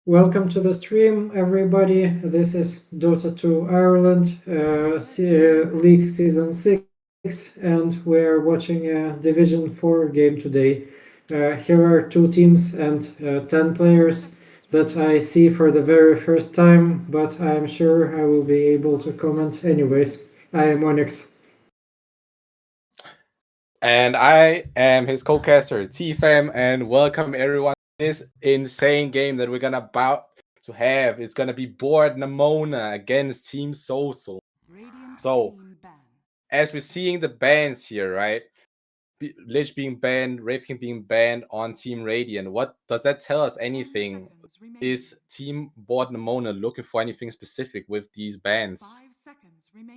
Welcome to the stream, everybody. This is Dota 2 Ireland League Season 6, and we're watching a Division 4 game today. Here are two teams and 10 players that I see for the very first time, but I'm sure I will be able to comment anyways. I am Onyx. And I am his co-caster, T-Fam, and welcome everyone to this insane game that we're gonna about to have. It's gonna be Board Namona against Team Sosal. So, as we're seeing the bans here, right? Lich being banned, Wraithking being banned on Team Radiant. What does that tell us anything? Is Team Board Namona looking for anything specific with these bans?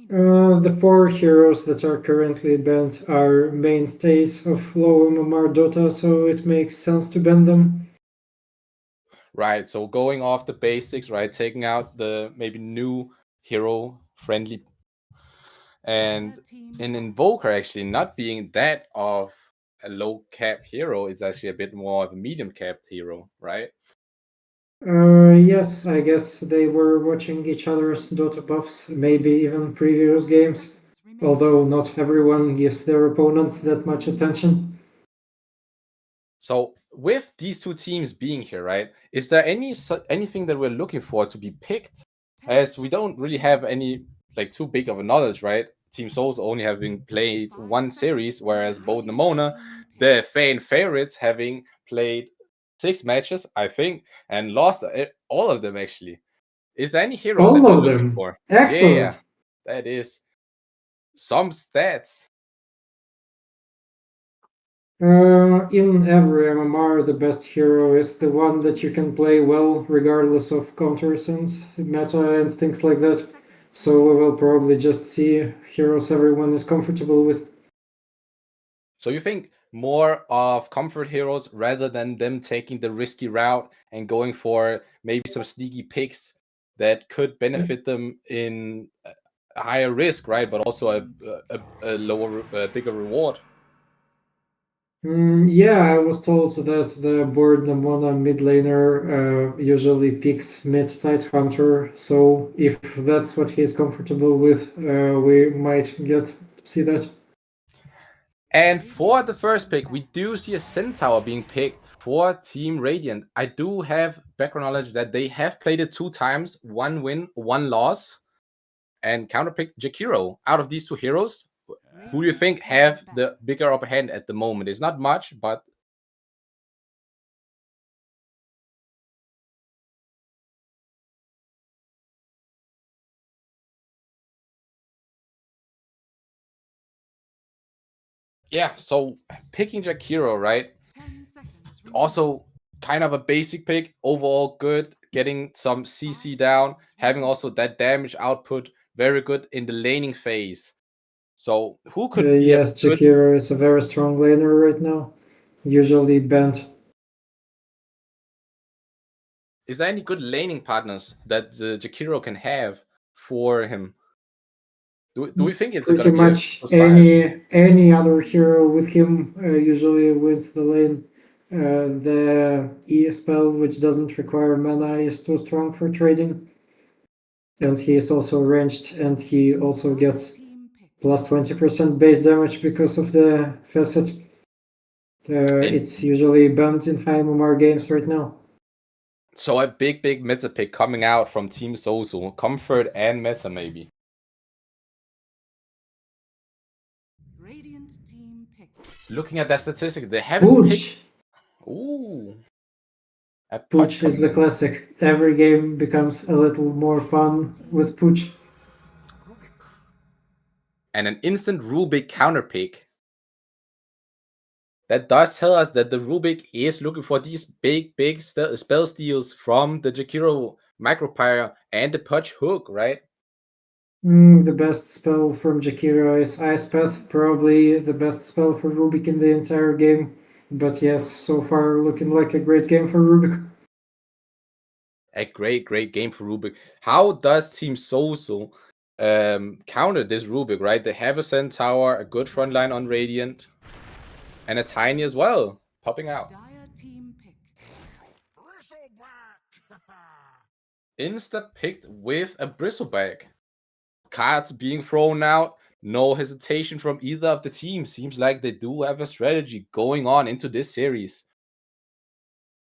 The four heroes that are currently banned are mainstays of low MMR Dota, so it makes sense to ban them. Right, so going off the basics, right, taking out the maybe new hero friendly and an Invoker actually not being that of a low cap hero, it's actually a bit more of a medium capped hero, right? Yes, I guess they were watching each other's Dota buffs, maybe even previous games, although not everyone gives their opponents that much attention. So with these two teams being here, right, is there anything that we're looking for to be picked? As we don't really have any like too big of a knowledge, right? Team Souls only having played one series, whereas both Namona, the fan favorites, having played 6 matches, I think, and lost all of them actually. Is there any hero that All we're of looking them! for? Yeah, Excellent! that is some stats. In every MMR, the best hero is the one that you can play well, regardless of counters and meta and things like that. So we will probably just see heroes everyone is comfortable with. So you think more of comfort heroes rather than them taking the risky route and going for maybe some sneaky picks that could benefit them in a higher risk, right? But also a lower, bigger reward. Yeah, I was told that the board Namona mid laner usually picks mid tight hunter, so if that's what he's comfortable with, we might get to see that. And for the first pick, we do see a Centaur being picked for Team Radiant. I do have background knowledge that they have played it 2 times, 1 win, 1 loss, and counterpicked Jakiro. Out of these two heroes, who do you think have the bigger upper hand at the moment? It's not much, but yeah, so picking Jakiro, right? Also kind of a basic pick, overall good, getting some CC down, having also that damage output, very good in the laning phase. So who could be a Yes, good... Jakiro is a very strong laner right now, usually banned. Is there any good laning partners that the Jakiro can have for him? Do we think it's going Pretty to be a much +5? any other hero with him usually wins the lane. The E spell, which doesn't require mana, is too strong for trading, and he is also ranged, and he also gets plus 20% base damage because of the facet. It's usually banned in high MMR games right now. So a big meta pick coming out from Team Sosal, comfort and meta maybe. Looking at that statistic, they haven't picked. Ooh, a Pooch is coming the in. classic. Every game becomes a little more fun with Pooch. And an instant Rubik counter pick. That does tell us that the Rubik is looking for these big spell steals from the Jakiro Micropyre and the Punch Hook, right? The best spell from Jakiro is Ice Path, probably the best spell for Rubik in the entire game. But yes, so far looking like a great game for Rubik. A great game for Rubik. How does Team Sosal counter this Rubik, right? They have a Centaur, a good front line on Radiant, and a Tiny as well, popping out. insta-picked with a bristleback. Cards being thrown out, no hesitation from either of the teams. Seems like they do have a strategy going on into this series.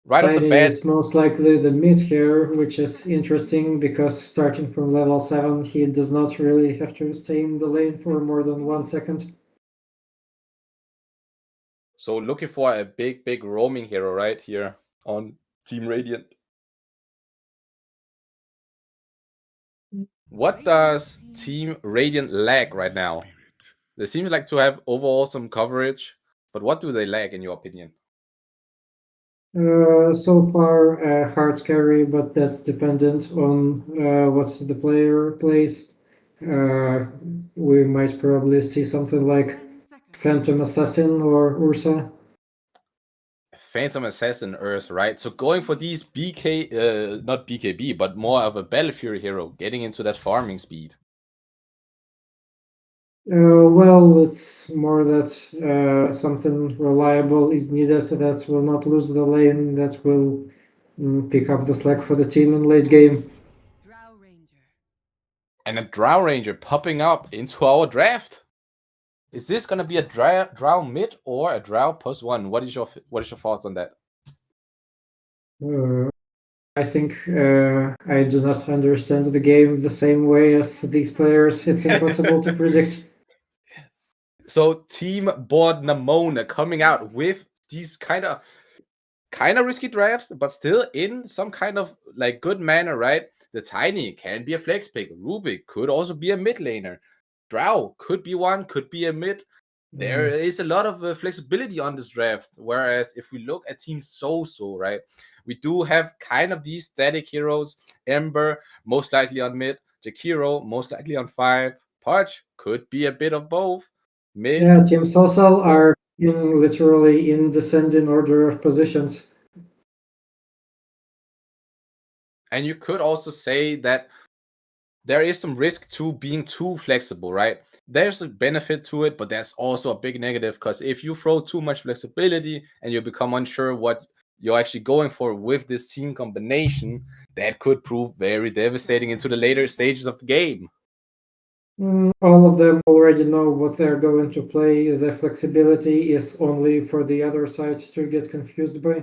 Right off the Tiny bat, is most likely the mid here, which is interesting because starting from level 7, he does not really have to stay in the lane for more than 1 second. so looking for a big roaming hero right here on Team Radiant. What does Team Radiant lack right now? They seem like to have overall some coverage, but what do they lack in your opinion? So far, hard carry, but that's dependent on what the player plays. We might probably see something like Phantom Assassin or Ursa. Phantom Assassin Earth, right? So going for these not BKB, but more of a Battle Fury hero, getting into that farming speed. Well, it's more that something reliable is needed that will not lose the lane, that will pick up the slack for the team in late game. And a Drow Ranger popping up into our draft. Is this gonna be a Drow mid or a Drow +1? What is your thoughts on that? I think I do not understand the game the same way as these players. It's impossible to predict. So Team Board Namona coming out with these kind of risky drafts, but still in some kind of like good manner, right? The Tiny can be a flex pick. Rubik could also be a mid laner. Drow could be one, could be a mid. There is a lot of flexibility on this draft. Whereas if we look at Team Sosal, right, we do have kind of these static heroes. Ember, most likely on mid. Jakiro, most likely on 5. Pudge could be a bit of both. Mid. Yeah, Team Sosal are literally in descending order of positions. And you could also say that there is some risk to being too flexible, right? There's a benefit to it, but there's also a big negative because if you throw too much flexibility and you become unsure what you're actually going for with this team combination, that could prove very devastating into the later stages of the game. All of them already know what they're going to play. The flexibility is only for the other side to get confused by.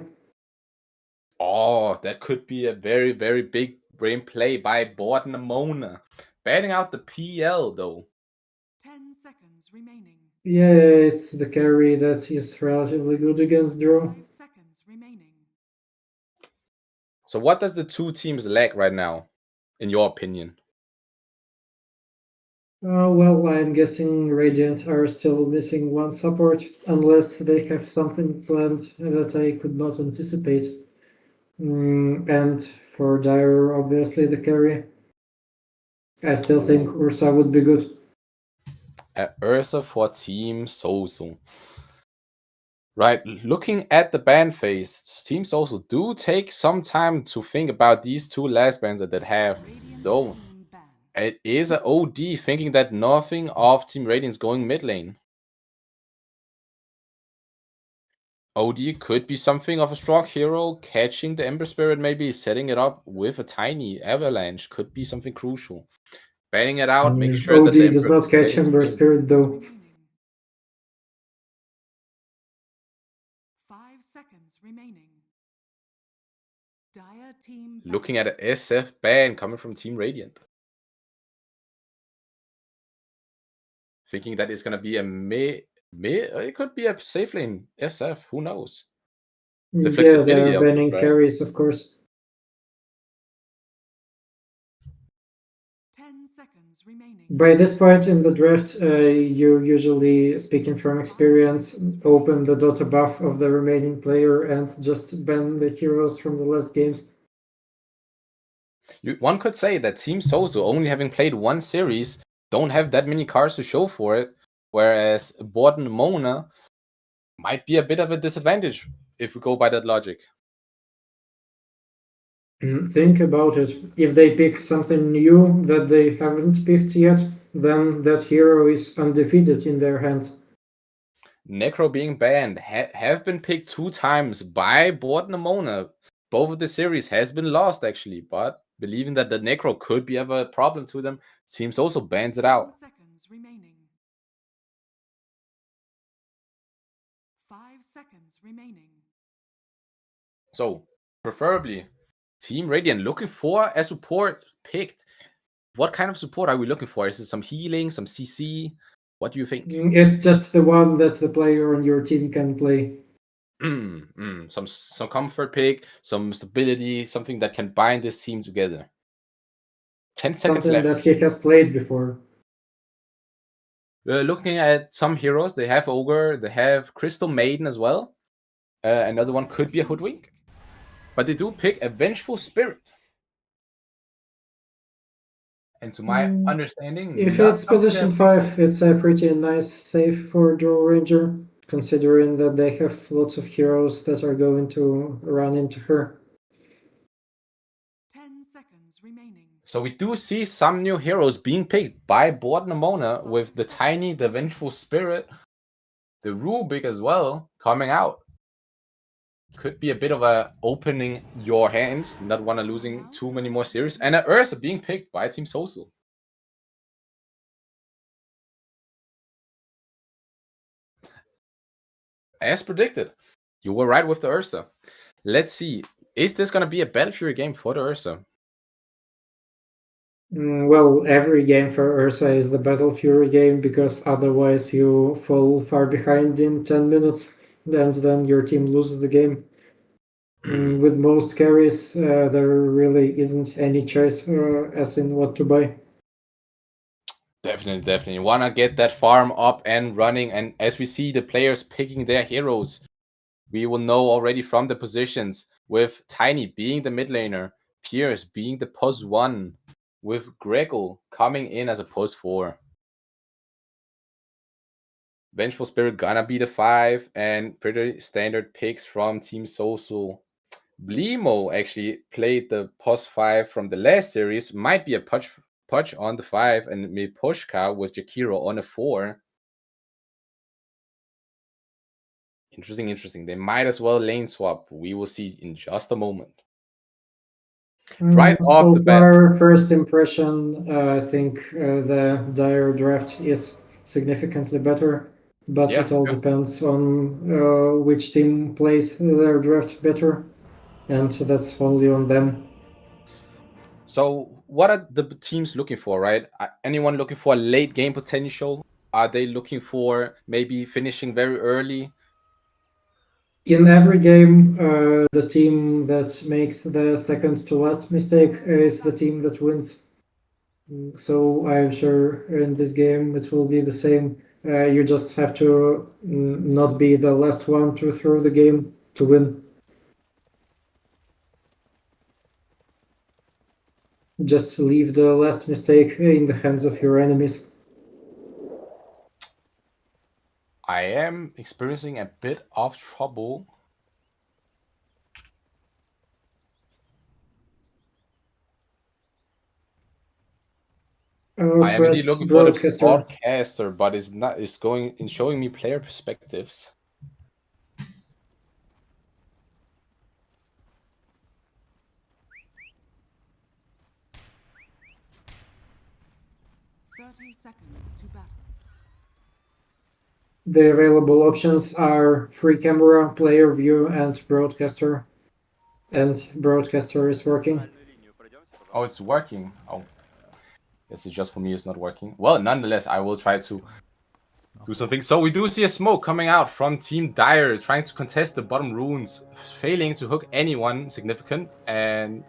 Oh, that could be a very big brain play by Board Namona. Banning out the PL though. 10 seconds remaining. Yeah, it's the carry that is relatively good against draw. 5 seconds remaining. So what does the two teams lack right now, in your opinion? Well, I'm guessing Radiant are still missing one support, unless they have something planned that I could not anticipate. And for Dire, obviously the carry. I still think Ursa would be good. Ursa for Team Sosal. Right, looking at the ban phase, Team Sosal do take some time to think about these two last bans that they have. Though it is a OD thinking that nothing of Team Radiant's going mid lane. OD could be something of a strong hero, catching the Ember Spirit, maybe setting it up with a tiny avalanche could be something crucial. Banning it out, making sure OD that the does Emperor not catch stays Ember in. Spirit though. 5 seconds remaining. Dire team Looking at an SF ban coming from Team Radiant. Thinking that it's going to be a it could be a safe lane SF, who knows? The Yeah, flexibility they're of it, banning right? carries, of course. 10 seconds remaining. By this point in the draft, you usually, speaking from experience, open the Dota buff of the remaining player and just ban the heroes from the last games. One could say that Team Sozo, only having played one series, don't have that many cards to show for it, whereas Borden Mona might be a bit of a disadvantage if we go by that logic. Think about it. If they pick something new that they haven't picked yet, then that hero is undefeated in their hands. Necro being banned have been picked 2 times by Borden Mona. Both of the series has been lost actually, but believing that the Necro could be of a problem to them. Team Sosal bans it out. 10 seconds remaining. 5 seconds remaining. So, preferably, Team Radiant looking for a support picked. What kind of support are we looking for? Is it some healing, some CC? What do you think? It's just the one that the player on your team can play. Some comfort pick, some stability, something that can bind this team together. 10 seconds Something left. that he has played before. Looking at some heroes, they have Ogre, they have Crystal Maiden as well. Another one could be a Hoodwink. But they do pick a Vengeful Spirit. And to my understanding, If not it's something position that 5, it's a pretty nice save for Dual Ranger, considering that they have lots of heroes that are going to run into her. 10 seconds remaining. So we do see some new heroes being picked by Board Namona with the Tiny, the Vengeful Spirit, the Rubik as well coming out. Could be a bit of a opening your hands, not want to losing too many more series. And an Ursa being picked by Team Sosal. As predicted, you were right with the Ursa. Let's see, is this going to be a Battle Fury game for the Ursa? Well, every game for Ursa is the Battle Fury game, because otherwise you fall far behind in 10 minutes and then your team loses the game. With most carries, there really isn't any choice as in what to buy. Definitely. Want to get that farm up and running. And as we see the players picking their heroes, we will know already from the positions, with Tiny being the mid laner, Pierce being the pos 1, with Gregor coming in as a pos 4. Vengeful Spirit gonna be the 5, and pretty standard picks from Team Sosal. Blimo actually played the pos 5 from the last series, might be a Pudge on the 5, and Miposhka with Jakiro on a 4. Interesting. They might as well lane swap. We will see in just a moment. Right off the bat. So far, first impression, I think the Dire draft is significantly better, but it all depends on which team plays their draft better, and that's only on them. So what are the teams looking for, right? Anyone looking for a late game potential? Are they looking for maybe finishing very early? In every game, the team that makes the second to last mistake is the team that wins. So I'm sure in this game it will be the same. You just have to not be the last one to throw the game to win. Just leave the last mistake in the hands of your enemies. I am experiencing a bit of trouble. I am indeed looking for the broadcaster, but it's not. It's going in showing me player perspectives. Seconds to battle. The available options are free camera, player view, and broadcaster. And broadcaster is working. Oh, it's working. Oh, this is just for me. It's not working. Well, nonetheless, I will try to do something. So we do see a smoke coming out from Team Dire, trying to contest the bottom runes, failing to hook anyone significant, and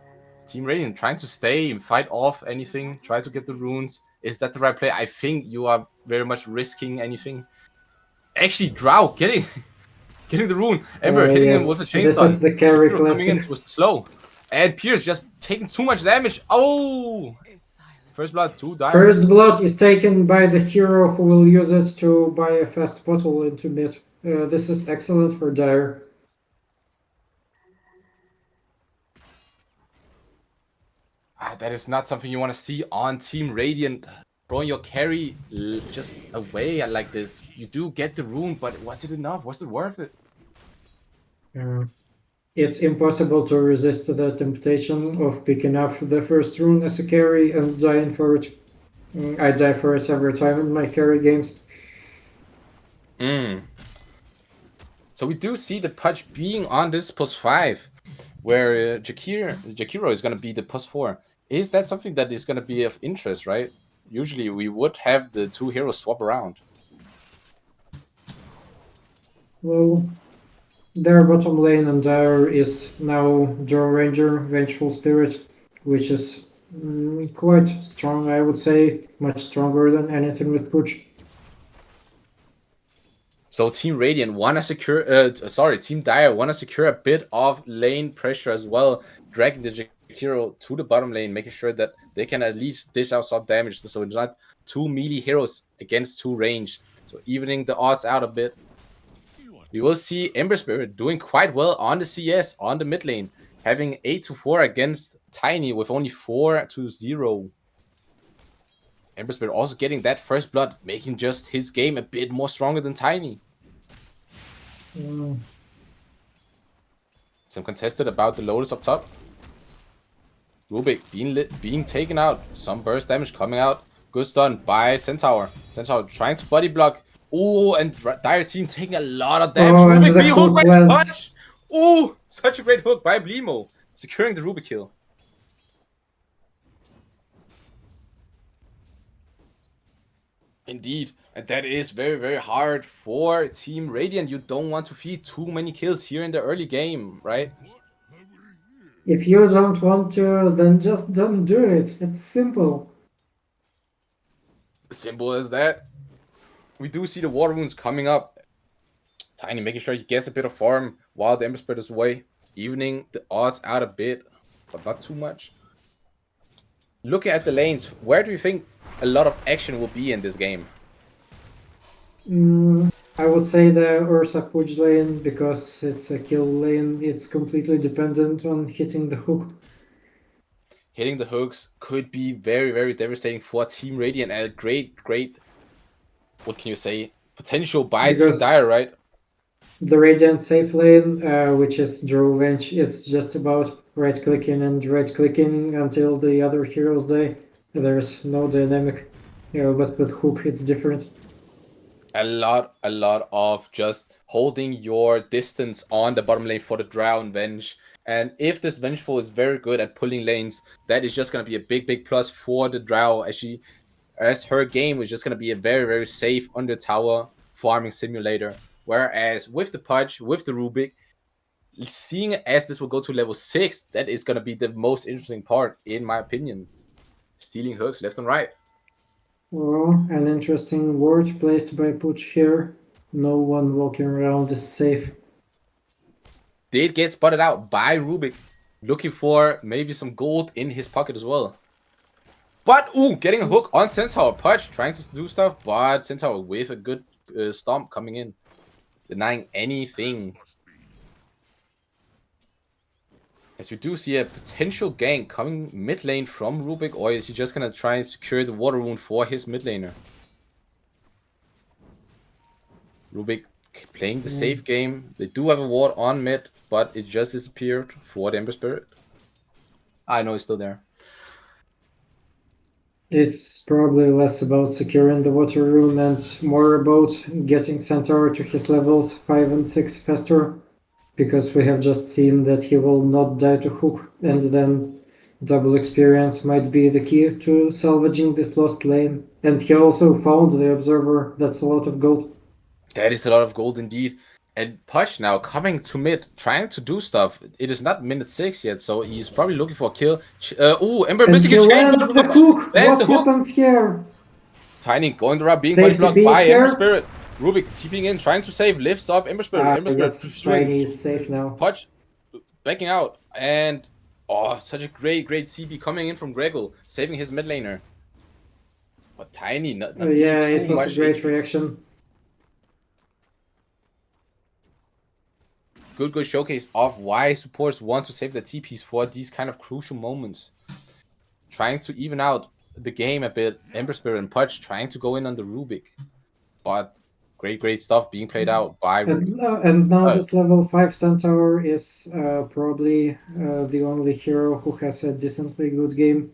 Team Radiant trying to stay and fight off anything, try to get the runes. Is that the right play? I think you are very much risking anything. Actually, Drow getting the rune. Ember hitting him with a chainsaw. This is the carry classic. Coming in was slow. And Pierce just taking too much damage. Oh! First blood, 2 Dire. First blood is taken by the hero who will use it to buy a fast bottle into mid. This is excellent for Dire. That is not something you want to see on Team Radiant. Throwing your carry just away like this. You do get the rune, but was it enough? Was it worth it? it's impossible to resist the temptation of picking up the first rune as a carry and dying for it. I die for it every time in my carry games. So we do see the Pudge being on this +5, where Jakiro is going to be the +4. Is that something that is going to be of interest, right? Usually we would have the two heroes swap around. Well, their bottom lane and dire is now Joe Ranger, Vengeful Spirit, which is quite strong, I would say, much stronger than anything with Push. So Team Radiant want to secure, Team Dire want to secure a bit of lane pressure as well, dragging the Jakiro to the bottom lane, making sure that they can at least dish out some damage, so it's not two melee heroes against two range, so evening the odds out a bit. We will see Ember Spirit doing quite well on the CS, on the mid lane, having 8-4 against Tiny with only 4-0. Ember Spirit also getting that first blood, making just his game a bit more stronger than Tiny. Some contested about the Lotus up top. Rubik being taken out. Some burst damage coming out. Good stun by Centaur. Centaur trying to body block. Ooh, and Dire Team taking a lot of damage. Oh, and Rubik the being hooked hook by his lands. punch. Ooh, such a great hook by Blimo, securing the Rubik kill. Indeed, and that is very, very hard for Team Radiant. You don't want to feed too many kills here in the early game, right? If you don't want to, then just don't do it. It's simple. Simple as that. We do see the water wounds coming up. Tiny making sure he gets a bit of farm while the Ember Spirit is away, evening the odds out a bit, but not too much. Looking at the lanes, where do you think a lot of action will be in this game? I would say the Ursa Puj lane, because it's a kill lane. It's completely dependent on hitting the hook. Hitting the hooks could be very, very devastating for Team Radiant. A great, what can you say, potential by Team Because Dire, right? the Radiant safe lane, which is Drovenge, is just about right-clicking and right-clicking until the other heroes die. There's no dynamic, but with hook it's different. A lot of just holding your distance on the bottom lane for the Drown Venge. And if this Vengeful is very good at pulling lanes, that is just going to be a big plus for the Drow, as her game is just going to be a very, very safe under tower farming simulator. Whereas with the Pudge, with the Rubik, seeing as this will go to level 6, that is going to be the most interesting part, in my opinion. Stealing hooks left and right. Oh, an interesting word placed by Puch here. No one walking around is safe. Did get spotted out by Rubik, looking for maybe some gold in his pocket as well. But, ooh, getting a hook on Centaur. Pudge trying to do stuff, but Centaur with a good stomp coming in, denying anything. As we do see a potential gank coming mid lane from Rubik, or is he just going to try and secure the water wound for his mid laner? Rubik playing the safe game. They do have a ward on mid, but it just disappeared for the Ember Spirit. I know he's still there. It's probably less about securing the water rune and more about getting Centaur to his levels 5 and 6 faster, because we have just seen that he will not die to hook, and then double experience might be the key to salvaging this lost lane. And he also found the Observer. That's a lot of gold. That is a lot of gold indeed. And Push now coming to mid, trying to do stuff. It is not minute 6 yet, so he's probably looking for a kill. Ooh, Ember And missing he a chain. lands the hook! Lands What the hook. happens here? Tiny going around being Safety body blocked piece by here. Ember Spirit. Rubik keeping in, trying to save, lifts up Ember Spirit. Ember I Spirit guess Tiny is safe now. Push backing out. And such a great CB coming in from Gregor, saving his mid laner. But Tiny not Yeah, being it too was a much great HP. reaction. Good showcase of why supports want to save the TPs for these kind of crucial moments. Trying to even out the game a bit. Ember Spirit and Pudge trying to go in on the Rubik. But Great stuff being played out by Ruby. And now this level 5 Centaur is probably the only hero who has a decently good game.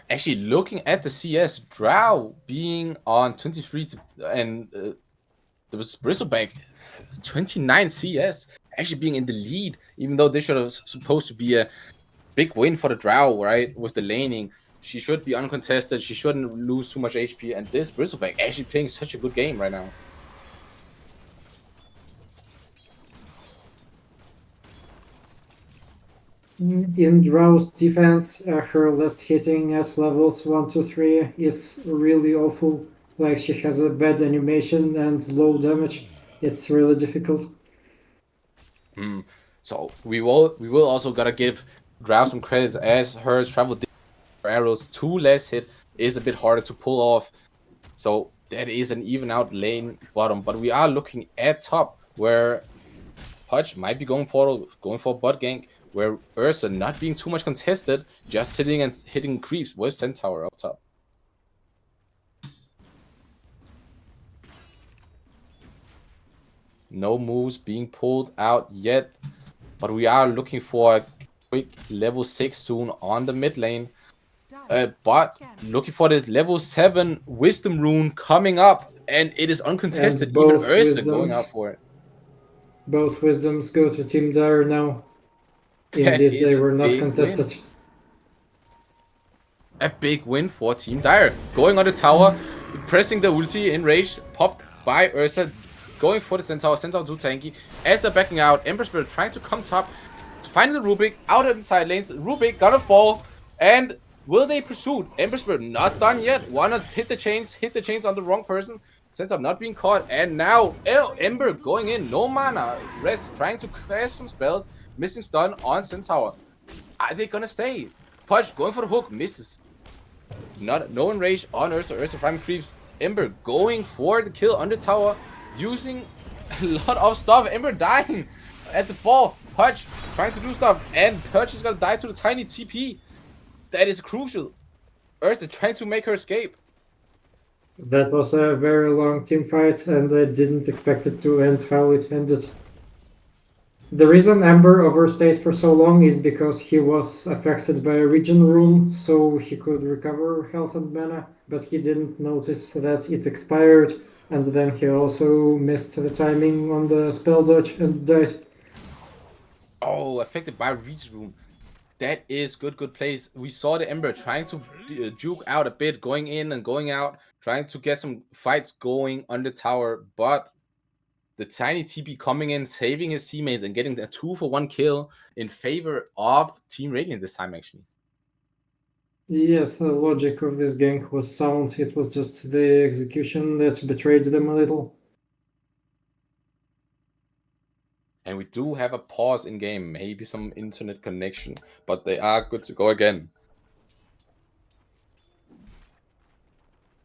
Actually, looking at the CS, Drow being on 23 and there was Bristleback 29 CS, actually being in the lead, even though this should have supposed to be a big win for the Drow, right? With the laning, she should be uncontested. She shouldn't lose too much HP. And this Bristleback actually playing such a good game right now. In Drow's defense, her last hitting at levels 1 to 3 is really awful. Like, she has a bad animation and low damage. It's really difficult. So we will also gotta give Drow some credits, as her travel arrows 2 less hit is a bit harder to pull off. So that is an even out lane bottom. But we are looking at top, where Pudge might be going for bot gank, where Ursa not being too much contested, just sitting and hitting creeps with Centaur up top. No moves being pulled out yet, but we are looking for a quick level 6 soon on the mid lane. But looking for the level 7 Wisdom rune coming up, and it is uncontested. Even Ursa going out for it. Both Wisdoms go to Team Dire now. Indeed, they were not contested. Win. A big win for Team Dire. Going on the tower, pressing the ulti in rage, popped by Ursa, going for the Centaur. Centaur too tanky. As they're backing out, Ember Spirit trying to come top, finding the Rubik out of the side lanes. Rubik gonna fall, and will they pursue? Ember Spirit not done yet. Wanna hit the chains on the wrong person. Centaur not being caught, and now Ember going in, no mana, rest, trying to cast some spells, missing stun on Centaur. Are they gonna stay? Pudge going for the hook, misses. No enrage on Ursa. Ursa farming creeps. Ember going for the kill on the tower, using a lot of stuff. Ember dying at the fall. Pudge trying to do stuff, and Pudge is gonna die to the tiny TP. That is crucial. Ursa trying to make her escape. That was a very long team fight, and I didn't expect it to end how it ended. The reason Ember overstayed for so long is because he was affected by a regen rune, so he could recover health and mana, but he didn't notice that it expired, and then he also missed the timing on the spell dodge and died. Oh, affected by regen rune. That is good plays. We saw the Ember trying to juke out a bit, going in and going out, trying to get some fights going on the tower, but the tiny TP coming in, saving his teammates, and getting a 2-for-1 kill in favor of Team Radiant this time, actually. Yes, the logic of this gank was sound. It was just the execution that betrayed them a little. And we do have a pause in game, maybe some internet connection, but they are good to go again.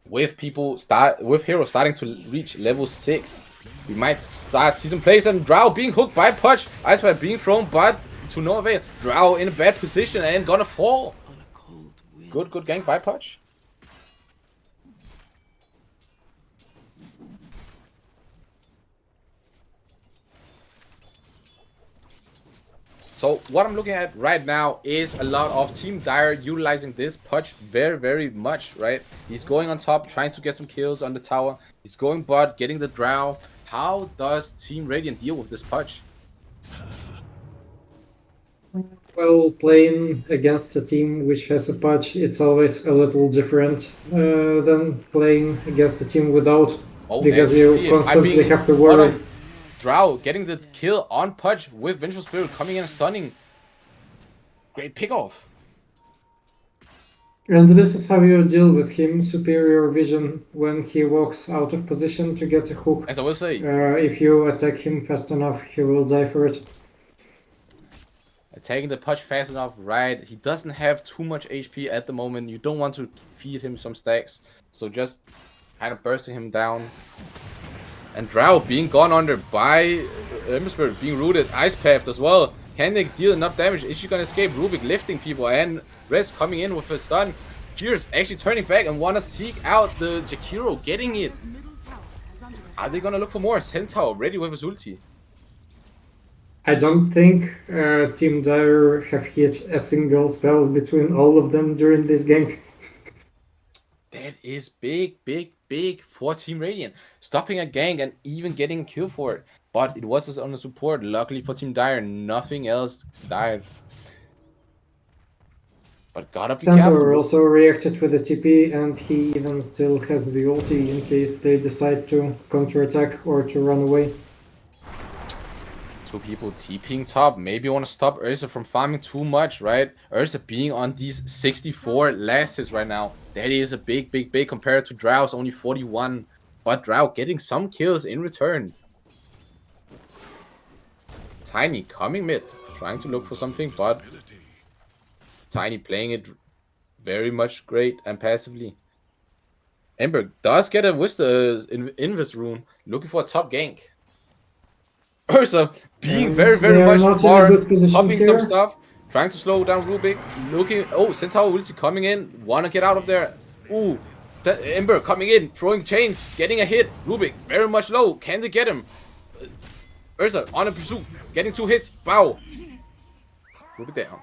With heroes starting to reach level 6, we might start season plays, and Drow being hooked by Pudge. Iceberg being thrown, but to no avail. Drow in a bad position and gonna fall. Good gank by Pudge. So what I'm looking at right now is a lot of Team Dire utilizing this Pudge very much, right? He's going on top, trying to get some kills on the tower. He's going bot, getting the Drow. How does Team Radiant deal with this Pudge? Well, playing against a team which has a Pudge, it's always a little different than playing against a team without, because you constantly have to worry. Drow getting the kill on Pudge with Vengeful Spirit coming in and stunning. Great pick off. And this is how you deal with him. Superior vision when he walks out of position to get a hook. As I will say, if you attack him fast enough, he will die for it. Attacking the Pudge fast enough, right? He doesn't have too much HP at the moment. You don't want to feed him some stacks. So just kind of bursting him down. And Drow being gone under by Ember Spirit, being rooted, Ice Path as well. Can they deal enough damage? Is she gonna escape? Rubik lifting people, and Rez coming in with a stun. Fierce actually turning back and wanna seek out the Jakiro, getting it. Are they gonna look for more? Centaur ready with his ulti. I don't think Team Dire have hit a single spell between all of them during this game. That is big for Team Radiant. Stopping a gank and even getting a kill for it. But it was on the support. Luckily for Team Dire, nothing else died. But gotta be Centaur careful. also reacted with a TP, and he even still has the ulti in case they decide to counterattack or to run away. Two people TPing top. Maybe want to stop Ursa from farming too much, right? Ursa being on these 64 last hits right now. That is a big compared to Drow's only 41. But Drow getting some kills in return. Tiny coming mid, trying to look for something, but Tiny playing it very much great and passively. Ember does get a Invis rune, looking for a top gank. Ursa being And very they are much not in a smart, good position popping some here. stuff, trying to slow down Rubik, looking. Oh, Centaur Wilson coming in, wanna get out of there. Ooh, Ember coming in, throwing chains, getting a hit. Rubik very much low. Can they get him? Ursa on a pursuit, getting 2 hits. Bow. Rubik down.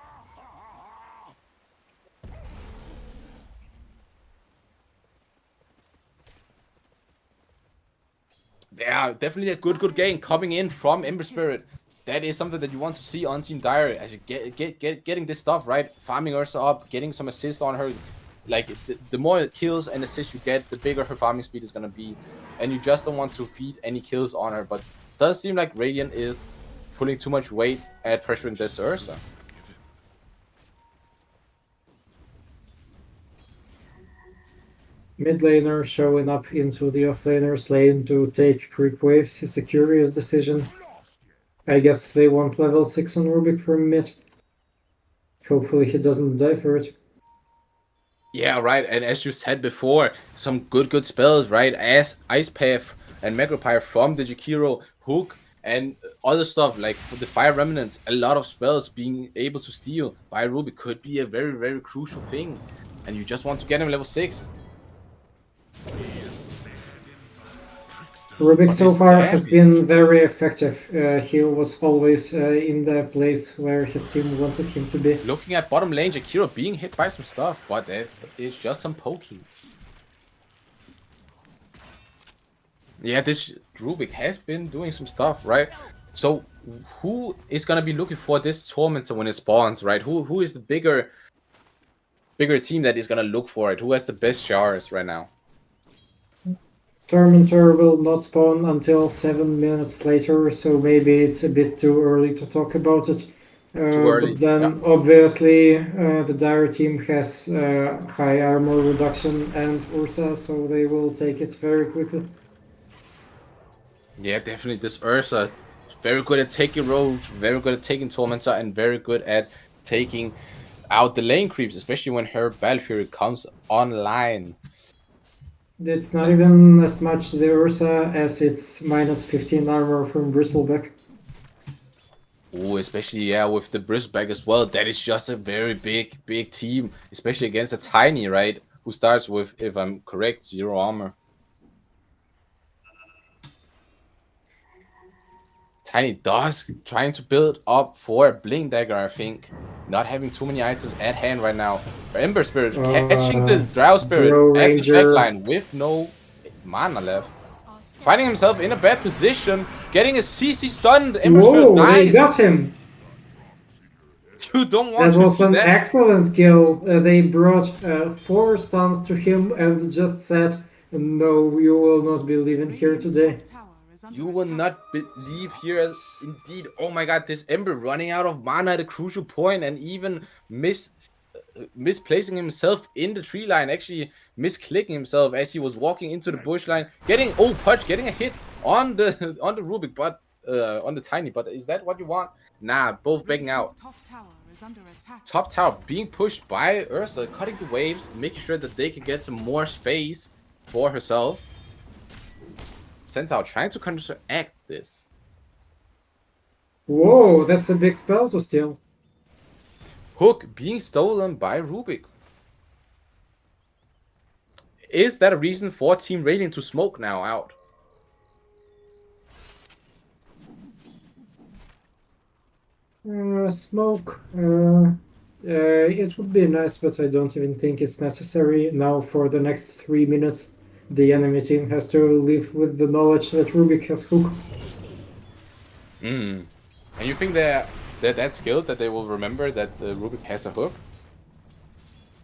Yeah, definitely a good game coming in from Ember Spirit. That is something that you want to see on Team Dire as you getting this stuff right, farming Ursa up, getting some assists on her. Like the more kills and assists you get, the bigger her farming speed is gonna be, and you just don't want to feed any kills on her. But it does seem like Radiant is pulling too much weight at pressuring this Ursa. Mid laner showing up into the offlaner's lane to take creep waves is a curious decision. I guess they want level 6 on Rubik from mid. Hopefully he doesn't die for it. Yeah, right. And as you said before, some good spells, right? As Ice Path and Megapire from the Jakiro, Hook, and other stuff like for the Fire Remnants. A lot of spells being able to steal by Ruby could be a very crucial thing. And you just want to get him level 6. Rubik But so he's far has stabbing. been very effective. He was always in the place where his team wanted him to be. Looking at bottom lane, Jakiro being hit by some stuff, but that is just some poking. Yeah, this Rubik has been doing some stuff, right? So who is gonna be looking for this Tormentor when it spawns, right? Who is the bigger team that is gonna look for it? Who has the best jars right now? Tormentor will not spawn until 7 minutes later, so maybe it's a bit too early to talk about it. Too early. But then, Yeah. obviously, the Dire team has high armor reduction and Ursa, so they will take it very quickly. Yeah, definitely. This Ursa, very good at taking roads, very good at taking Tormentor, and very good at taking out the lane creeps, especially when her Battle Fury comes online. It's not even as much the Ursa as it's minus 15 armor from Bristleback. Oh, especially, yeah, with the Bristleback as well. That is just a very big team, especially against a Tiny, right? Who starts with, if I'm correct, 0 armor. Tiny does trying to build up for a Blink Dagger, I think. Not having too many items at hand right now. Ember Spirit catching the Drow Spirit Drow at the Ranger. backline with no mana left. Finding himself in a bad position, getting a CC stunned. Ember Spirit Whoa, they dies. got him! You don't want That to was see an that. excellent kill. They brought 4 stuns to him and just said, "No, you will not be leaving here Radiant's today." top tower is under You will attack. not believe here as indeed. Oh my god, this Ember running out of mana at a crucial point and even misplacing himself in the tree line, actually misclicking himself as he was walking into the bush line, getting getting a hit on the on the Rubik, but on the Tiny. But is that what you want? Nah, both backing out. Radiant's top tower is under attack. Top tower being pushed by Ursa, cutting the waves, making sure that they can get some more space for herself. Centaur trying to counteract this. Whoa, that's a big spell to steal. Hook being stolen by Rubik. Is that a reason for Team Radiant to smoke now out? Smoke. It would be nice, but I don't even think it's necessary. Now, for the next 3 minutes, the enemy team has to live with the knowledge that Rubik has hook. And you think they're that skilled that they will remember that Rubik has a hook?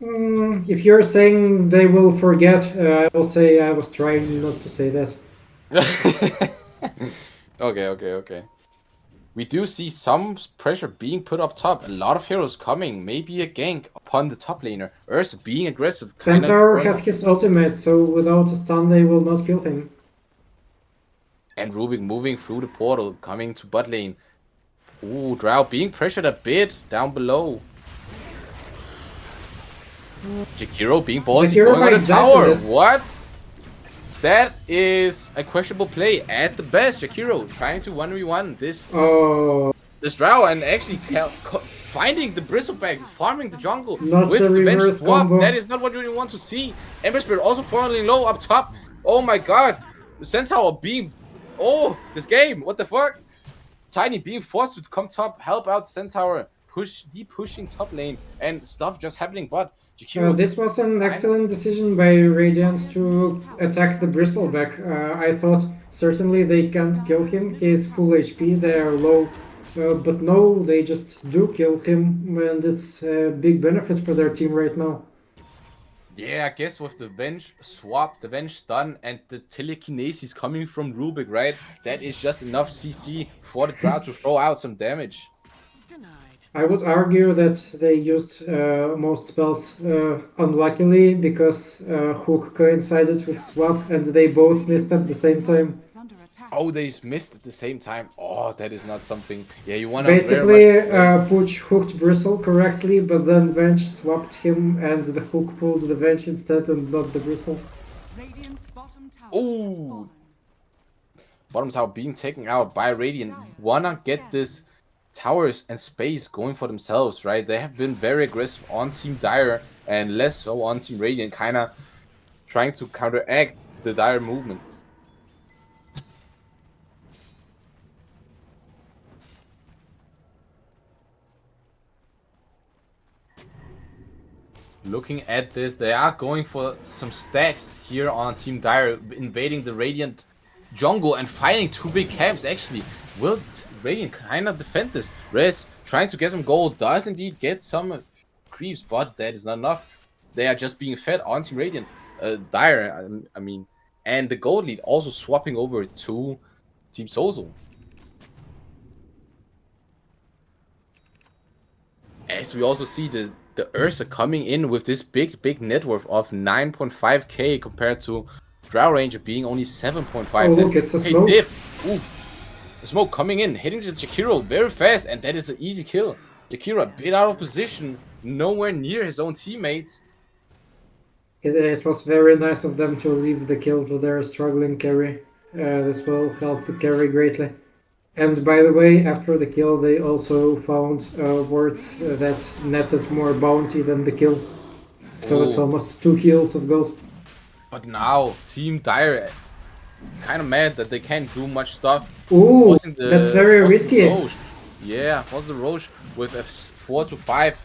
If you're saying they will forget, I will say I was trying not to say that. Okay. We do see some pressure being put up top. A lot of heroes coming. Maybe a gank upon the top laner. Ursa being aggressive. Centaur has his ultimate, so without a stun they will not kill him. And Rubik moving through the portal, coming to bot lane. Ooh, Drow being pressured a bit down below. Jakiro being bossy, Jakiro going on might the die for tower. this. What? That is a questionable play at the best. Jakiro trying to 1v1 this Oh, Drow and actually finding the bristleback, farming the jungle not with the the bench reverse swap. combo. That is not what you really want to see. Ember Spirit also falling low up top. Oh my god. The Centaur being... Oh, this game. What the fuck? Tiny being forced to come top, help out Centaur, pushing top lane, and stuff just happening. But Jakiro... This was an excellent decision by Radiant to attack the bristleback. I thought certainly they can't kill him, he is full HP, they are low. But no, they just do kill him, and it's a big benefit for their team right now. Yeah, I guess with the bench swap, the bench stun, and the telekinesis coming from Rubik, right? That is just enough CC for the Drow to throw out some damage. Denied. I would argue that they used most spells unluckily because Hook coincided with Swap and they both missed at the same time. Is under attack. Oh, they missed at the same time. Oh, that is not something. Yeah, you want to Basically, Pooch hooked Bristle correctly, but then Venge swapped him and the Hook pulled the Venge instead and not the Bristle. Radiant's bottom tower Ooh. has fallen. Bottom tower being taken out by Radiant. Wanna get this towers and space going for themselves, right? They have been very aggressive on Team Dire and less so on Team Radiant, kind of trying to counteract the Dire movements. Looking at this, they are going for some stacks here on Team Dire, invading the Radiant jungle and fighting two big camps. Actually, will Radiant kind of defend this? Rez trying to get some gold, does indeed get some creeps, but that is not enough. They are just being fed on Team Radiant. Dire, I mean, and the gold lead also swapping over to Team Sosal. As we also see the Ursa coming in with this big net worth of 9.5k compared to Drow Ranger being only 7.5. Oh, look, it's a smoke. Oof. The smoke coming in, hitting the Jakiro very fast, and that is an easy kill. Jakiro a bit out of position, nowhere near his own teammates. It was very nice of them to leave the kill to their struggling carry. This will help the carry greatly. And by the way, after the kill, they also found wards that netted more bounty than the kill. So it's almost 2 kills of gold. But now, Team Dire kind of mad that they can't do much stuff. Ooh, that's very risky. Yeah, was the Roche with a 4 to 5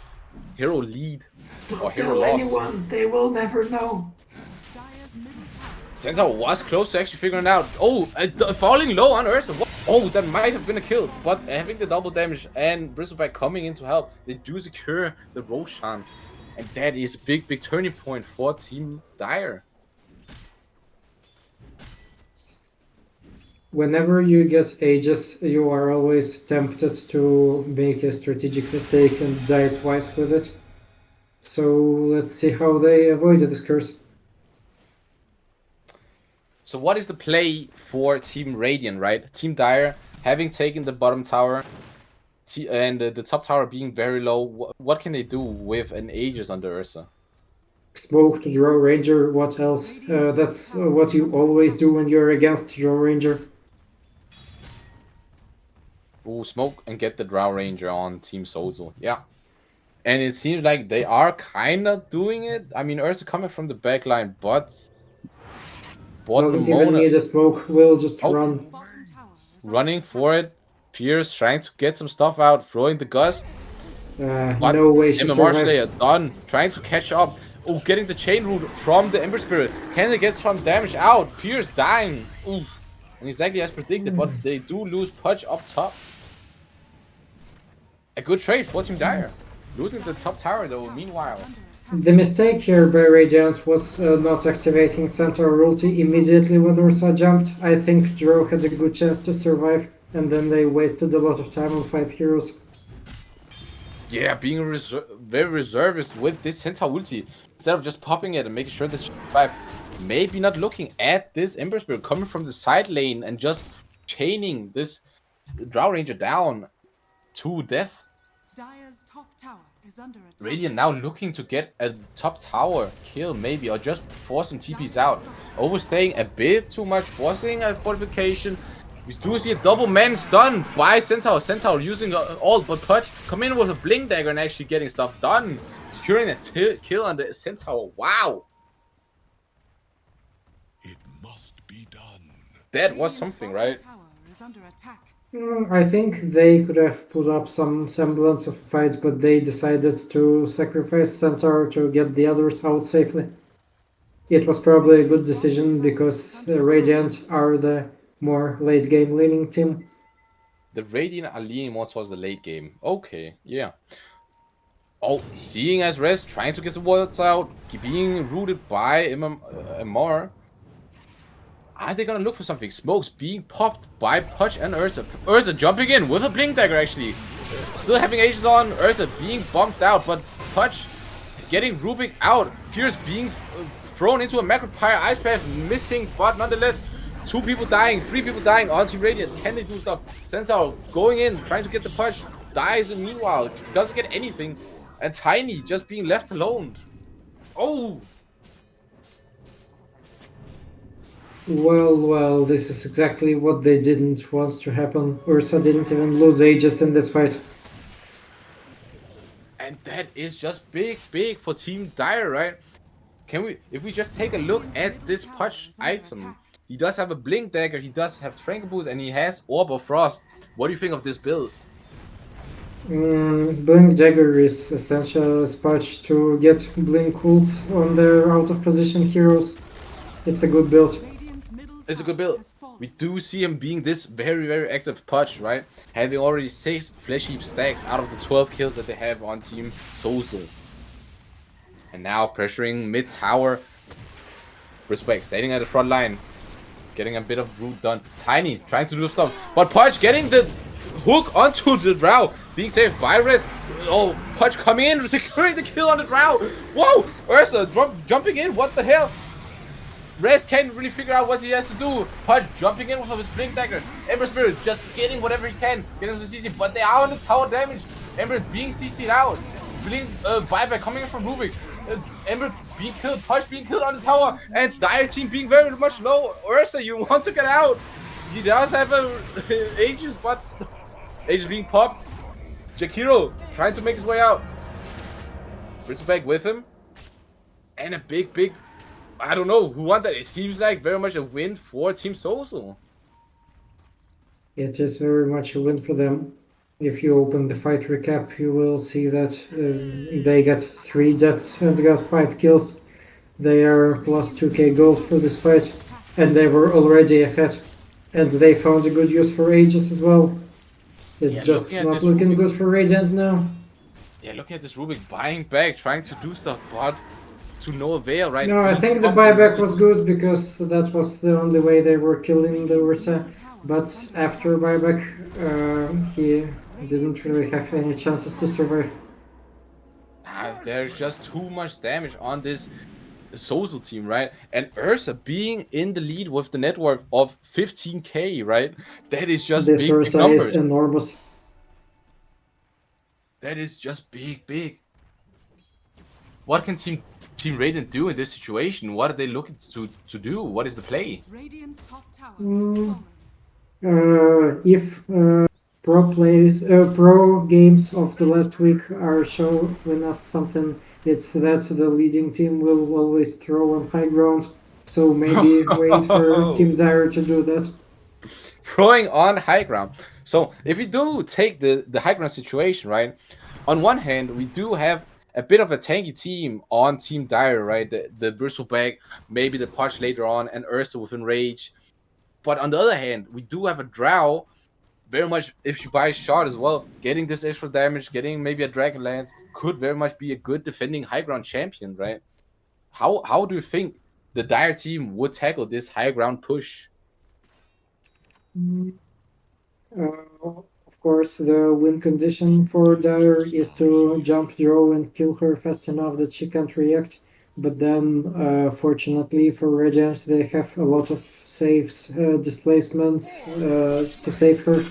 hero lead. Don't tell anyone, they will never know. Dire's middle tower. Centaur was close to actually figuring it out. Oh, falling low on Ursa. What? Oh, that might have been a kill. But having the double damage and Bristleback coming in to help, they do secure the Roshan. And that is a big turning point for Team Dire. Whenever you get Aegis, you are always tempted to make a strategic mistake and die twice with it. So let's see how they avoid this curse. So what is the play for Team Radiant, right? Team Dire having taken the bottom tower and the top tower being very low. What can they do with an Aegis under Ursa? Smoke to Drow Ranger, what else? That's what you always do when you're against Drow Ranger. Ooh, smoke and get the Drow Ranger on Team Sosal. Yeah. And it seems like they are kind of doing it. I mean, Ursa coming from the back line, but... Doesn't even need a smoke, will just run. Bottom tower is Running for it. Pierce trying to get some stuff out, throwing the gust. But No way she MMR survives. Slayer done, trying to catch up. Oh, getting the chain root from the Ember Spirit. Can they get some damage out? Pierce dying. Oof. And exactly as predicted, but they do lose Pudge up top. A good trade for Team Dire. Losing the top tower though, meanwhile. The mistake here by Radiant was not activating Centaur ulti immediately when Ursa jumped. I think Drow had a good chance to survive, and then they wasted a lot of time on 5 heroes. Yeah, being very reservist with this Centaur ulti. Instead of just popping it and making sure that she survive. Maybe not looking at this Ember Spirit coming from the side lane and just chaining this Drow Ranger down to death. Dire's top tower is under attack. Radiant now looking to get a top tower kill maybe, or just force some TPs out. Overstaying a bit too much, forcing a fortification. We do see a double man stun by Centaur. Centaur using ult, but Pudge come in with a blink dagger and actually getting stuff done. Securing a kill on the Centaur. Wow. It must be done. That was something, right? Tower is under attack. I think they could have put up some semblance of a fight, but they decided to sacrifice Centaur to get the others out safely. It was probably a good decision because the Radiant are the more late game leaning team. The Radiant are leaning more towards the late game. Okay, yeah. Oh, seeing as Rest, trying to get the words out, being rooted by MR. Are they gonna look for something? Smokes being popped by Pudge and Ursa. Ursa jumping in with a blink dagger actually. Still having Aegis on. Ursa being bumped out, but Pudge getting Rubik out. Pierce being thrown into a Macropyre Ice Path, missing, but nonetheless, 2 people dying, 3 people dying on Team Radiant. Can they do stuff? Centaur going in, trying to get the Pudge. Dies and meanwhile, doesn't get anything. And Tiny just being left alone. Oh! Well, this is exactly what they didn't want to happen. Ursa didn't even lose Aegis in this fight. And that is just big for Team Dire, right? If we just take a look at this Pudge item, he does have a Blink Dagger, he does have Tranquil Boost, and he has Orb of Frost. What do you think of this build? Blink Dagger is essential as Pudge to get Blink ults on their out of position heroes. It's a good build. It's a good build. We do see him being this very active Pudge, right? Having already 6 Flesh Heap stacks out of the 12 kills that they have on Team Sosal. And now pressuring mid tower. Respect, staying at the front line. Getting a bit of root done. Tiny trying to do stuff. But Pudge getting the hook onto the Drow. Being saved by Rest. Oh, Pudge coming in, securing the kill on the Drow. Whoa! Ursa jumping in, what the hell? Rest can't really figure out what he has to do. Pudge jumping in with his Blink Dagger. Ember Spirit just getting whatever he can. Getting to CC, but they are on the tower damage. Ember being CC'd out. Blink buyback coming in from Rubik. Ember being killed. Pudge being killed on the tower. And Dire team being very much low. Ursa, you want to get out. He does have a Aegis, but Aegis being popped. Jakiro trying to make his way out. Respect with him. And a big I don't know who won that. It seems like very much a win for Team Sosal. It is very much a win for them. If you open the fight recap, you will see that they got 3 deaths and got 5 kills. They are plus 2k gold for this fight, and they were already ahead. And they found a good use for Aegis as well. It's just not looking good for Radiant now. Yeah, look at this Rubik buying back, trying to do stuff, but to no avail, right? No, I think the buyback was good because that was the only way they were killing the Ursa. But after buyback, he didn't really have any chances to survive. There's just too much damage on this Sosal team, right? And Ursa being in the lead with the net worth of 15k, right? That is just this big Ursa numbers. is enormous. That is just big. What can Team Radiant do in this situation? What are they looking to do? What is the play? Radiant's top tower has fallen. If pro games of the last week are showing us something, it's that the leading team will always throw on high ground. So maybe wait for Team Dire to do that. Throwing on high ground. So if we do take the high ground situation, right? On one hand, we do have a bit of a tanky team on Team Dire, right? The Bristleback, maybe the Punch later on, and Ursa with Enrage. But on the other hand, we do have a Drow, very much, if she buys shot as well, getting this extra damage, getting maybe a Dragonlance, could very much be a good defending high ground champion, right? How do you think the Dire team would tackle this high ground push? Of course, the win condition for Dire is to jump Drow and kill her fast enough that she can't react. But then, fortunately for Radiant, they have a lot of saves, displacements to save her.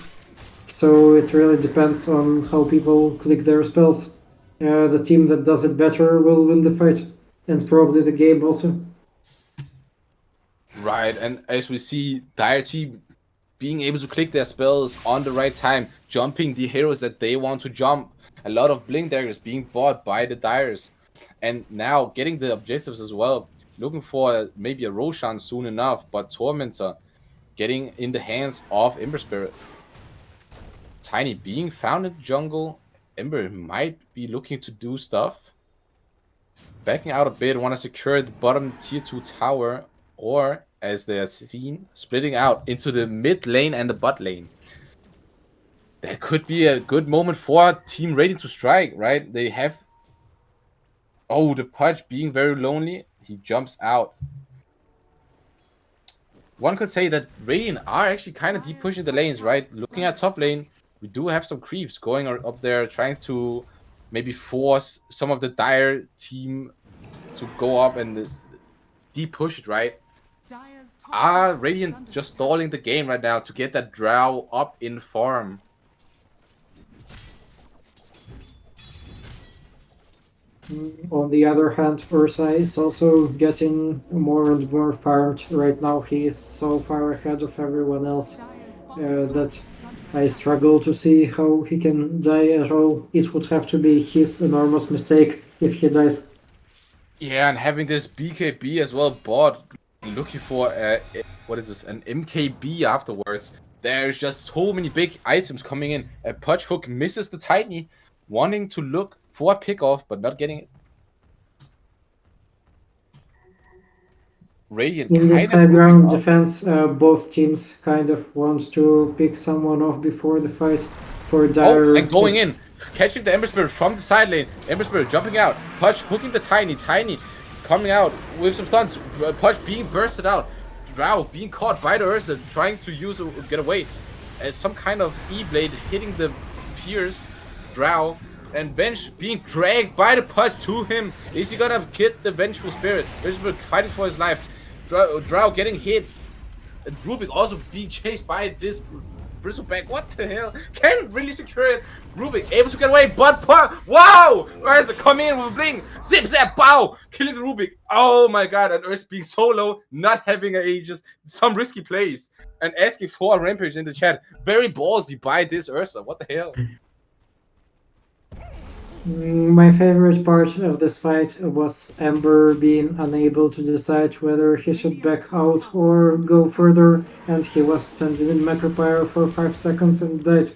So it really depends on how people click their spells. The team that does it better will win the fight, and probably the game also. Right, and as we see, Dire team being able to click their spells on the right time, jumping the heroes that they want to jump. A lot of blink daggers being bought by the Dires, and now getting the objectives as well. Looking for maybe a Roshan soon enough, but Tormentor getting in the hands of Ember Spirit. Tiny being found in the jungle. Ember might be looking to do stuff. Backing out a bit, want to secure the bottom tier 2 tower, or as they are seen, splitting out into the mid lane and the bot lane. That could be a good moment for Team Ready to strike, right? They have... Oh, the Pudge being very lonely. He jumps out. One could say that Radiant are actually kind of deep pushing the lanes, right? Looking at top lane, we do have some creeps going up there, trying to maybe force some of the Dire team to go up and deep push it, right? Radiant just stalling the game right now to get that Drow up in farm. On the other hand, Ursa is also getting more and more farmed right now. He is so far ahead of everyone else that I struggle to see how he can die at all. It would have to be his enormous mistake if he dies. Yeah, and having this BKB as well bought, looking for what is this, an MKB afterwards. There's just so many big items coming in. A Pudge Hook misses the Tiny, wanting to look for a pick-off, but not getting it. Radiant In this kind high of ground defense, both teams kind of want to pick someone off before the fight. For Dire, and going in, catching the Ember Spirit from the side lane. Ember Spirit jumping out. Pudge hooking the Tiny. Tiny coming out with some stunts. Pudge being bursted out. Drow being caught by the Ursa, trying to get away. As some kind of E-blade hitting the Pierce. Drow and Venge being dragged by the Pudge to him. Is he gonna hit the Vengeful Spirit? Vengeful fighting for his life. Drow getting hit. And Rubik also being chased by this Bristleback. What the hell? Can't really secure it. Rubik able to get away, but wow! Ursa come in with a blink. Zip zap bow! Killing the Rubik. Oh my god, and Ursa being so low, not having an Aegis. Some risky plays. And asking for a rampage in the chat. Very ballsy by this Ursa. What the hell? My favorite part of this fight was Ember being unable to decide whether he should back out or go further, and he was standing in Macropyre for 5 seconds and died.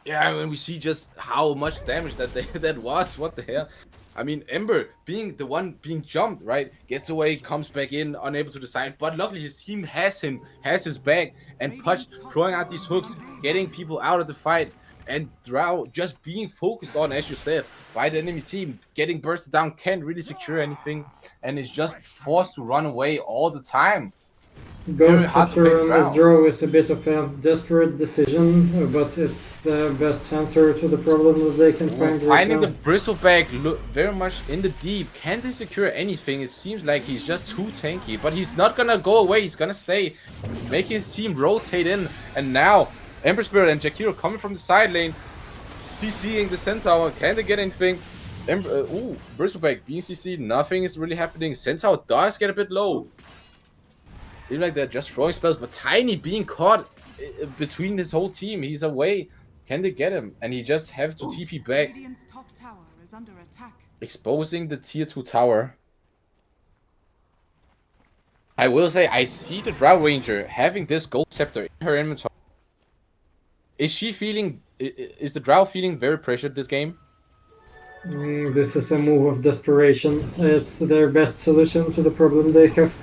Yeah, and we see just how much damage that was. What the hell? I mean, Ember being the one being jumped, right? Gets away, comes back in, unable to decide. But luckily his team has his back, and Pudge throwing out these hooks, getting people out of the fight. And Drow just being focused on, as you said, by the enemy team, getting bursted down, can't really secure anything, and is just forced to run away all the time. Ghost Scepter on this draw is a bit of a desperate decision, but it's the best answer to the problem that they can find right Finding now. the Bristleback very much in the deep. Can't they secure anything? It seems like he's just too tanky, but he's not gonna go away. He's gonna stay, making his team rotate in, and now Ember Spirit and Jakiro coming from the side lane, CCing the Centaur. Can they get anything? Bristleback being CC'd. Nothing is really happening. Centaur does get a bit low. Seems like they're just throwing spells, but Tiny being caught between his whole team. He's away. Can they get him? And he just have to TP back. Radiant's top tower is under attack. Exposing the tier 2 tower. I will say, I see the Drow Ranger having this Gold Scepter in her inventory. Is she feeling? Is the Drow feeling very pressured this game? This is a move of desperation. It's their best solution to the problem they have.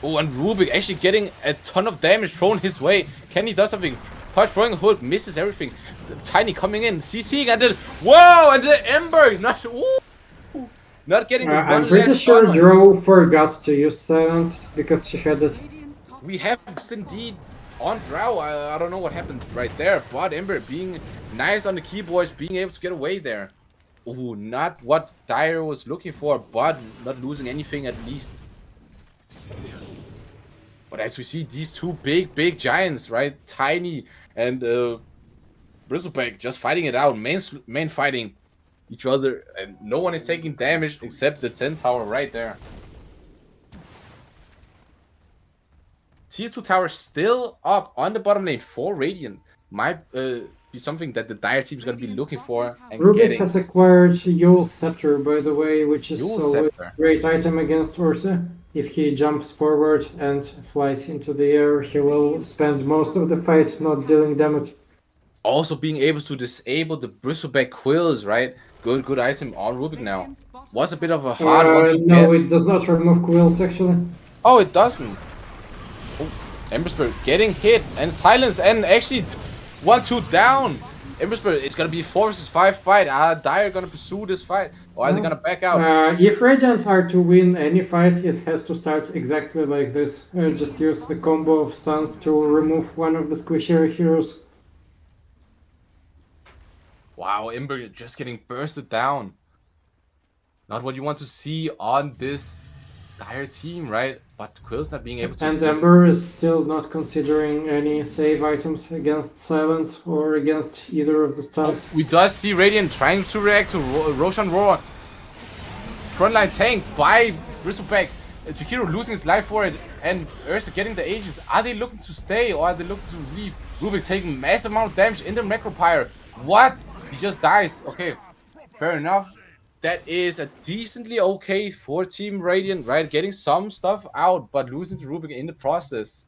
Oh, and Rubik actually getting a ton of damage thrown his way. Kenny does something. Punch throwing a hook, misses everything. Tiny coming in, CCing, and then whoa, and the Ember not getting the one I'm pretty last sure stun. Drow forgot to use silence because she had it. Radiant's top We have indeed on Drow. I don't know what happened right there, but Ember being nice on the keyboards, being able to get away there. Ooh, not what Dire was looking for, but not losing anything at least. But as we see, these two big giants, right? Tiny and Bristleback just fighting it out, main fighting each other, and no one is taking damage except the 10 tower right there. Tier 2 tower still up on the bottom lane for Radiant. Might be something that the Dire team is going to be looking for and Rubik getting. has acquired Yule's Scepter, by the way, which is Yule's a Scepter. great item against Ursa. If he jumps forward and flies into the air, he will spend most of the fight not dealing damage. Also being able to disable the Bristleback quills, right? Good item on Rubik now. Was a bit of a hard one to No, get. it does not remove quills, actually. Oh, it doesn't. Oh, Ember Spirit getting hit and silence, and actually 1-2 down. Ember Spirit, it's gonna be 4 versus 5 fight. Are Dire gonna pursue this fight, or are they gonna back out? If Radiant are to win any fight, it has to start exactly like this. Just use the combo of stuns to remove one of the squishier heroes. Wow, Ember just getting bursted down. Not what you want to see on this Dire team, right? But Quill's not being able to. And Ember is still not considering any save items against silence or against either of the stuns. We does see Radiant trying to react to Roshan Roar. Frontline tank by Bristleback. Jakiro losing his life for it, and Ursa getting the Aegis. Are they looking to stay or are they looking to leave? Rubik taking massive amount of damage in the Necropyre. What? He just dies. Okay, fair enough. That is a decently okay for Team Radiant, right? Getting some stuff out, but losing to Rubik in the process.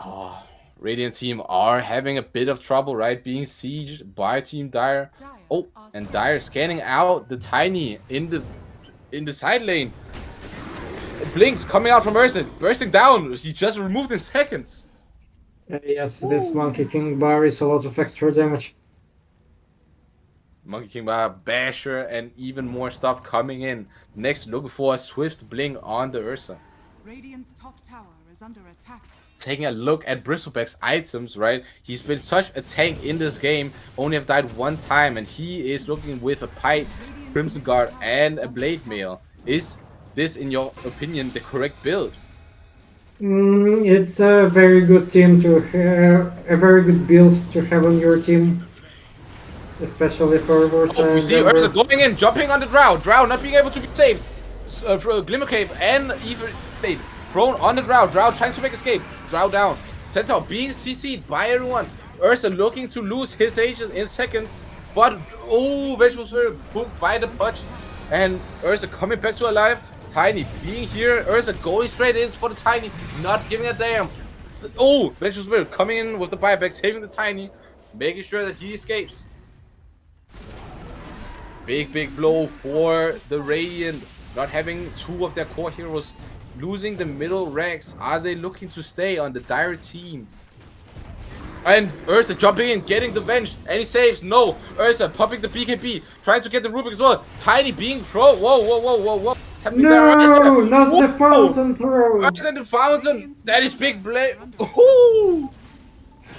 Oh, Radiant team are having a bit of trouble, right? Being sieged by Team Dire. Oh, and Dire scanning out the Tiny in the side lane. Blinks coming out from Ursa, bursting down. He just removed in seconds. Yes, this Monkey King bar is a lot of extra damage. Monkey King bar, Basher, and even more stuff coming in. Next, looking for a swift blink on the Ursa. Radiant's top tower is under attack. Taking a look at Bristleback's items, right? He's been such a tank in this game, only have died one time, and he is looking with a pipe, Crimson Guard, and a Blade Mail. Is this, in your opinion, the correct build? It's a very good team to a very good build to have on your team, especially for Ursa. Oh, we see Ursa going in, jumping on the Drow. Drow not being able to be saved. Glimmer Cave and even Blade thrown on the Drow. Drow trying to make escape. Drow down. Centaur being CC'd by everyone. Ursa looking to lose his Aegis in seconds. But, oh, Vengeful Spirit hooked by the punch. And Ursa coming back to alive. Tiny being here. Ursa going straight in for the Tiny. Not giving a damn. Oh, Vengeful Spirit coming in with the buyback. Saving the Tiny. Making sure that he escapes. Big blow for the Radiant. Not having two of their core heroes. Losing the middle ranks. Are they looking to stay on the Dire team? And Ursa jumping in, getting the Venge. And he saves. No. Ursa popping the BKB. Trying to get the Rubik as well. Tiny being thrown. Whoa. No, not the fountain throw. Ursa in the fountain. That is big play. Ooh.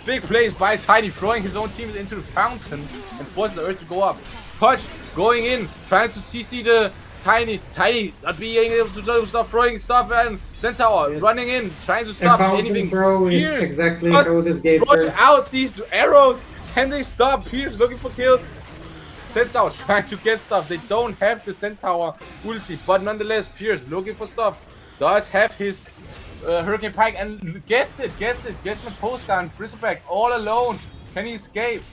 Big plays by Tiny, throwing his own team into the fountain and forcing the Ursa to go up. Touch going in, trying to CC the Tiny not being able to do stuff, throwing stuff, and Centaur running in, trying to stop anything. Throw is Pierce exactly how this game throwing turns. out these arrows. Can they stop? Pierce looking for kills. Centaur trying to get stuff. They don't have the Centaur ulti, but nonetheless, Pierce looking for stuff. Does have his Hurricane Pike and gets it. Gets the postgun. Bristleback all alone. Can he escape?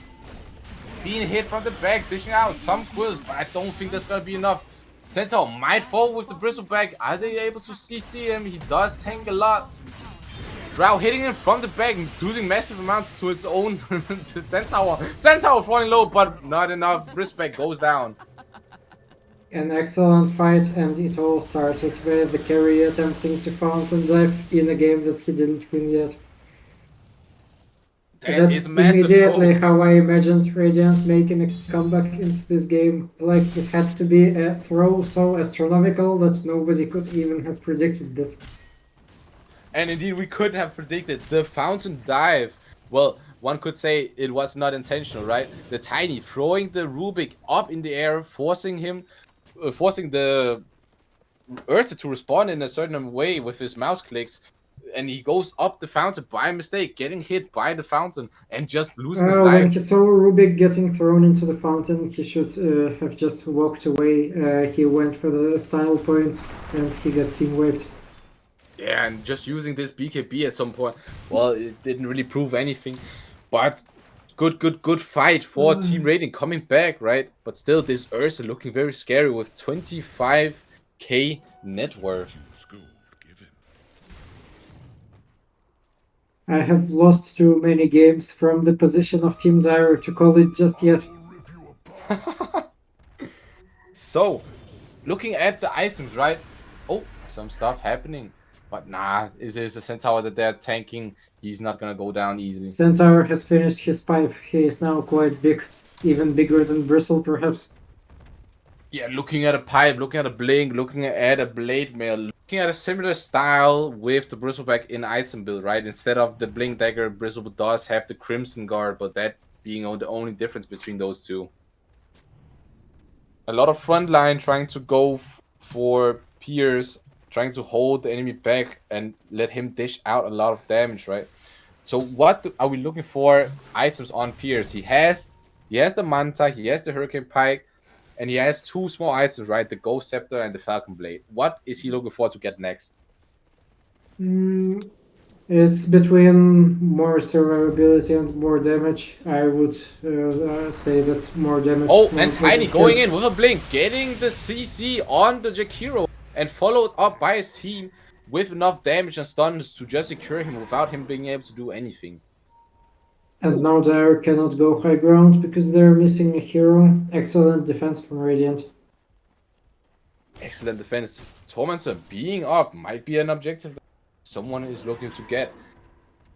Being hit from the back, dishing out some quills, but I don't think that's gonna be enough. Centaur might fall with the Bristleback. Are they able to CC him? He does tank a lot. Drow hitting him from the back and losing massive amounts to his own to Centaur. Centaur falling low, but not enough. Respect goes down. An excellent fight, and it all started with the carry attempting to fountain dive in a game that he didn't win yet. That's immediately how I imagined Radiant making a comeback into this game. Like, it had to be a throw so astronomical that nobody could even have predicted this. And indeed, we couldn't have predicted the fountain dive. Well, one could say it was not intentional, right? The Tiny throwing the Rubik up in the air, forcing the Ursa to respond in a certain way with his mouse clicks, and he goes up the fountain by mistake, getting hit by the fountain and just losing his life. When he saw Rubik getting thrown into the fountain, he should have just walked away. He went for the style point and he got team wiped. Yeah, and just using this BKB at some point, well, it didn't really prove anything, but good fight for Team Radiant coming back, right? But still, this Ursa looking very scary with 25k net worth. I have lost too many games from the position of Team Dire to call it just yet. So, looking at the items, right? Oh, some stuff happening. But nah, it is a Centaur that they're tanking. He's not gonna go down easily. Centaur has finished his pipe. He is now quite big. Even bigger than Bristle, perhaps. Yeah, looking at a pipe, looking at a blink, looking at a blade mail, looking at a similar style with the Bristleback in item build, right? Instead of the blink dagger, Bristleback does have the Crimson Guard, but that being the only difference between those two. A lot of front line trying to go for Pierce, trying to hold the enemy back and let him dish out a lot of damage, right? So what are we looking for items on Pierce? He has the Manta, he has the Hurricane Pike, and he has two small items, right? The Ghost Scepter and the Falcon Blade. What is he looking for to get next? It's between more survivability and more damage. I would say that more damage. Oh, and Tiny going in with a blink, getting the CC on the Jakiro, and followed up by his team with enough damage and stuns to just secure him without him being able to do anything. And now Dire cannot go high ground because they're missing a hero. Excellent defense from Radiant. Excellent defense. Tormentor being up might be an objective that someone is looking to get.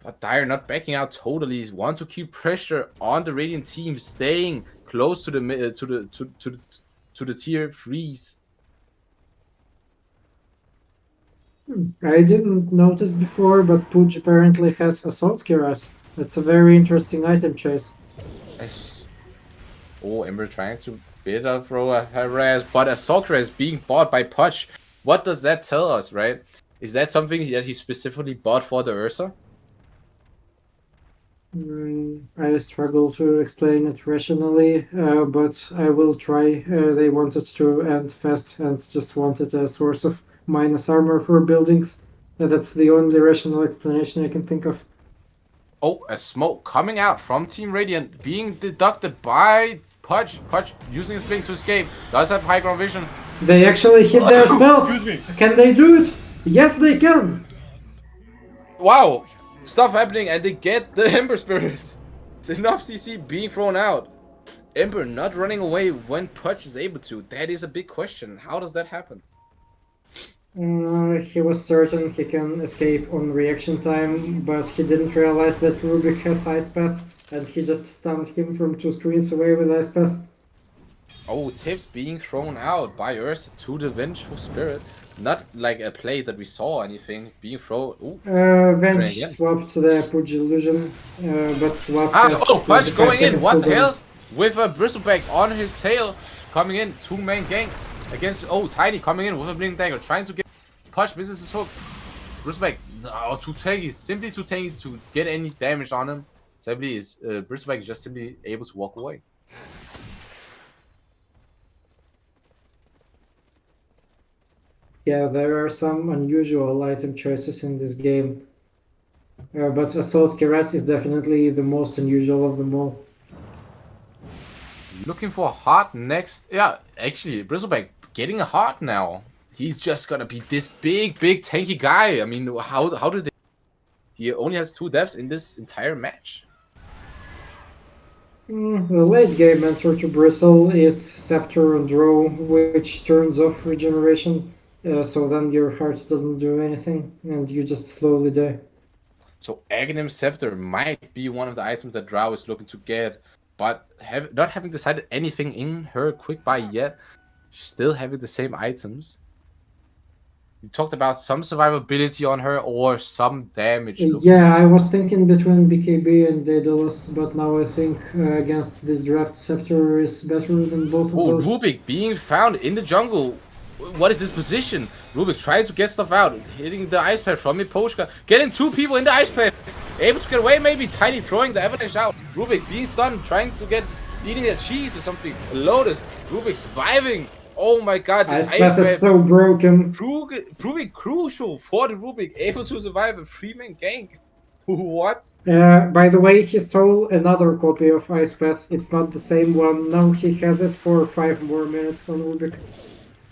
But Dire not backing out totally. Want to keep pressure on the Radiant team, staying close to the tier 3s. I didn't notice before, but Pooch apparently has Assault Cuirass. That's a very interesting item choice. Yes. Oh, Ember trying to bit of throw a harass, but Assault Cuirass being bought by Pudge. What does that tell us, right? Is that something that he specifically bought for the Ursa? I struggle to explain it rationally, but I will try. They wanted to end fast and just wanted a source of minus armor for buildings. That's the only rational explanation I can think of. Oh, a smoke coming out from Team Radiant, being deducted by Pudge. Pudge using his blink to escape. Does have high ground vision. They actually hit their spells! Can they do it? Yes, they can! Wow! Stuff happening and they get the Ember Spirit. It's enough CC being thrown out. Ember not running away when Pudge is able to. That is a big question. How does that happen? He was certain he can escape on reaction time, but he didn't realize that Rubik has Ice Path, and he just stunned him from 2 screens away with Ice Path. Oh, tips being thrown out by Ursa to the Vengeful Spirit. Not like a play that we saw anything being thrown. Ooh. Venge swapped the Pudge illusion, but swap has... Oh, Pudge going in, what the hell? With a Bristleback on his tail, coming in, 2 main gank against... Oh, Tiny coming in with a blink dagger, trying to get... Pudge misses his hook. Bristleback, no, too tanky, simply too tanky to get any damage on him. Simply is Bristleback is just simply able to walk away. Yeah, there are some unusual item choices in this game. But Assault Cuirass is definitely the most unusual of them all. Looking for a heart next. Yeah, actually, Bristleback getting a heart now. He's just gonna be this big tanky guy. I mean, how did they... He only has 2 deaths in this entire match. The late game answer to Bristle is Scepter and Draw, which turns off regeneration, so then your heart doesn't do anything, and you just slowly die. So Aghanim Scepter might be one of the items that Drow is looking to get, but not having decided anything in her quick buy yet, still having the same items. You talked about some survivability on her or some damage. Yeah, I was thinking between BKB and Daedalus, but now I think against this draft, Scepter is better than both of those. Rubik being found in the jungle. What is his position? Rubik trying to get stuff out, hitting the ice path from Miposhka, getting 2 people in the ice path, able to get away maybe, Tiny throwing the avalanche out, Rubik being stunned, trying to get, eating a cheese or something, Lotus, Rubik surviving. Oh my god, this ice path is so broken. Proving crucial for the Rubik, able to survive a 3-man gank. What? By the way, he stole another copy of Ice Path. It's not the same one. Now he has it for 5 more minutes on Rubik.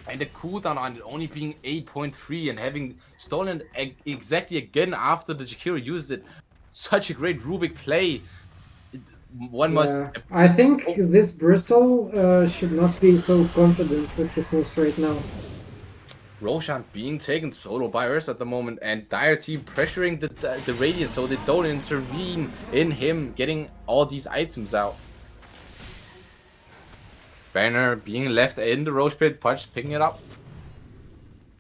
And the cooldown on it only being 8.3 and having stolen exactly again after the Jakiro used it. Such a great Rubik play. One must... I think this Bristle should not be so confident with his moves right now. Roshan being taken solo by Ursa at the moment, and Dire team pressuring the Radiant so they don't intervene in him getting all these items out. Banner being left in the Roche Pit, Punch picking it up.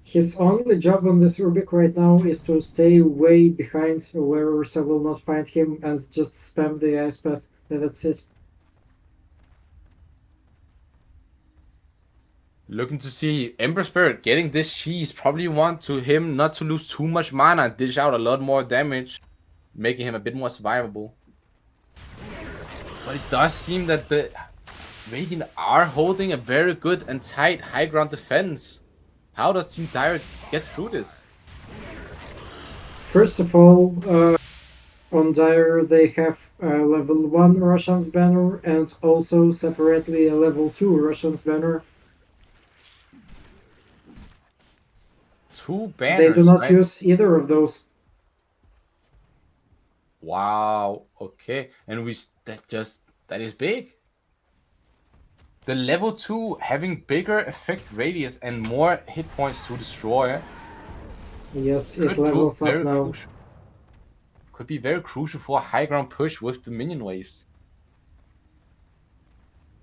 His only job on this Rubik right now is to stay way behind where Ursa will not find him and just spam the Ice Path. That's it. Looking to see Ember Spirit getting this cheese. Probably want to him not to lose too much mana and dish out a lot more damage, making him a bit more survivable. But it does seem that the Radiant are holding a very good and tight high ground defense. How does Team Dire get through this? First of all, on Dire they have a level 1 Russians banner and also separately a level 2 Russians banner. 2 banners. They do not right? use either of those. Wow. Okay, and that is big. The level 2 having bigger effect radius and more hit points to destroy. Yes, it levels up now. Crucial. Could be very crucial for a high ground push with the minion waves.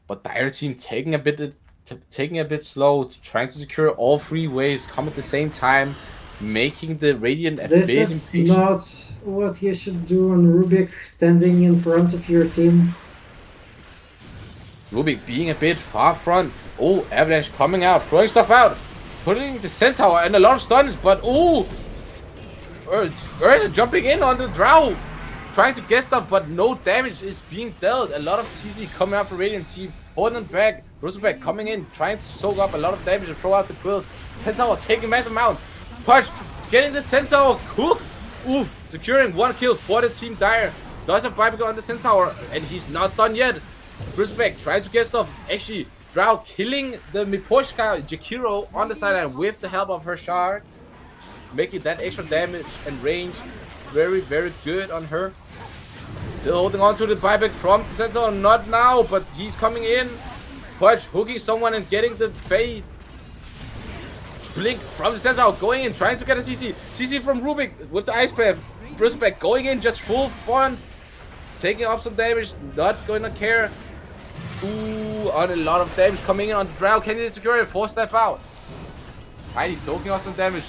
But Dire team taking a bit slow, trying to secure all 3 waves, come at the same time, making the Radiant a bit impatient. This is not what you should do on Rubik, standing in front of your team. Rubik being a bit far front. Oh, Avalanche coming out, throwing stuff out, putting the Centaur and a lot of stuns, but oh! Ursa jumping in on the Drow, trying to get stuff, but no damage is being dealt. A lot of CC coming out from Radiant team, holding them back. Rosenberg coming in, trying to soak up a lot of damage and throw out the quills. Centaur taking massive amount. Punch, getting the Centaur cook. Oof, securing 1 kill for the Team Dire. Does have buyback on the Centaur, and he's not done yet. Rosenberg trying to get stuff. Actually, Drow killing the Miposhka Jakiro on the sideline with the help of her shard, making that extra damage and range very, very good on her. Still holding on to the buyback from the Centaur. Not now, but he's coming in. Punch hooking someone and getting the fade. Blink from the Centaur, going in, trying to get a CC. CC from Rubik with the Ice Path. Rosenberg going in, just full front. Taking up some damage, not going to care. Ooh, on a lot of damage coming in on the Drow. Can he secure it? 4 step out. Tiny soaking off some damage.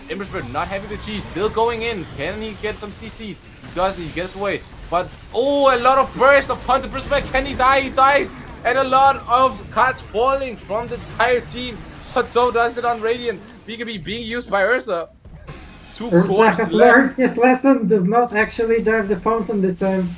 Ember Spirit not having the cheese, still going in. Can he get some CC? He doesn't, he gets away. But, oh, a lot of burst upon the Rosenberg. Can he die? He dies. And a lot of cards falling from the entire team. But so does it on Radiant. BKB being used by Ursa. 2 Ursa cores has left. learned his lesson, does not actually dive the fountain this time.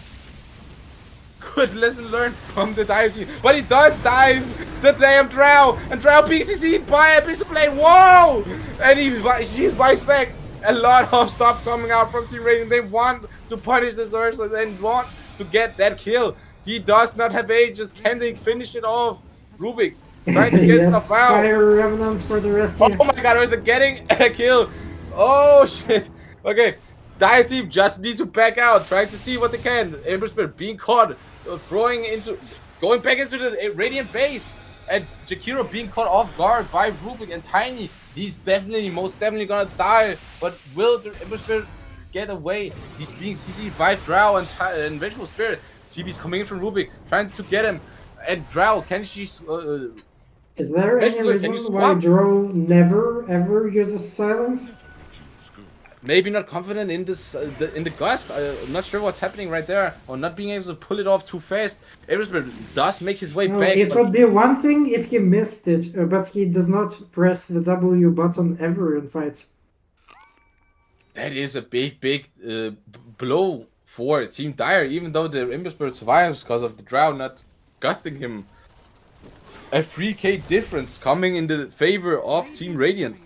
Good lesson learned from the dive team. But he does dive the damn Drow. And Drow PCC by a piece of play. Whoa! And she buys back a lot of stuff coming out from Team Radiant. They want to punish this Ursa and want to get that kill. He does not have ages. Can they finish it off? Rubik trying to get Yes, stuff out. Fire Revenant for the rescue. Oh my god, Ursa getting a kill. Oh shit. Okay. Dire team just needs to back out, trying to see what they can. Ember Spirit being caught, going back into the Radiant base. And Jakiro being caught off guard by Rubik and Tiny. He's most definitely gonna die. But will the Ember Spirit get away? He's being CC'd by Drow and Vengeful Spirit. TB's coming in from Rubik, trying to get him. And Drow, can she... Is there any reason why Drow never ever uses silence? Maybe not confident in this in the gust. I'm not sure what's happening right there, or not being able to pull it off too fast. Eversberg does make his way back. It would be one thing if he missed it, but he does not press the W button ever in fights. That is a big blow for Team Dire, even though the Emberspirit survives because of the Drow not gusting him. A 3k difference coming in the favor of Team Radiant.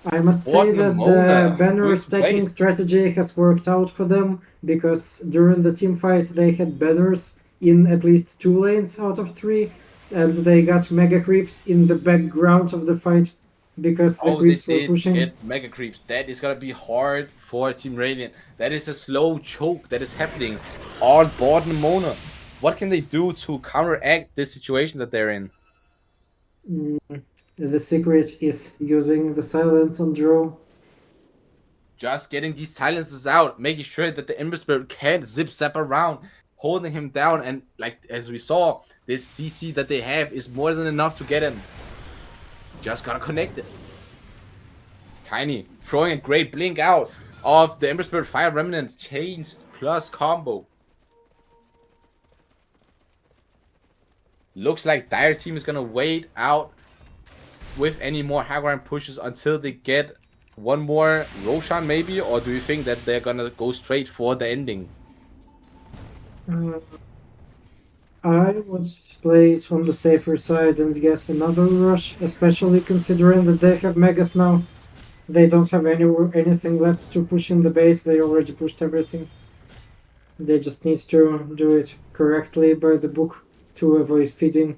I must say that the banner stacking strategy has worked out for them, because during the team fight they had banners in at least 2 lanes out of 3, and they got mega creeps in the background of the fight because the creeps were pushing. Get mega creeps. That is gonna be hard for Team Radiant. That is a slow choke that is happening on board Nemona. What can they do to counteract this situation that they're in? The secret is using the silence on Drow. Just getting these silences out, making sure that the Ember Spirit can't zip-zap around, holding him down, and like as we saw, this CC that they have is more than enough to get him. Just gotta connect it. Tiny throwing a great blink out of the Ember Spirit Fire Remnants chains plus combo. Looks like Dire team is gonna wait out with any more high ground pushes until they get one more Roshan maybe, or do you think that they're gonna go straight for the ending? I would play it on the safer side and get another rush, especially considering that they have Megas now. They don't have anything left to push in the base, they already pushed everything. They just need to do it correctly by the book to avoid feeding.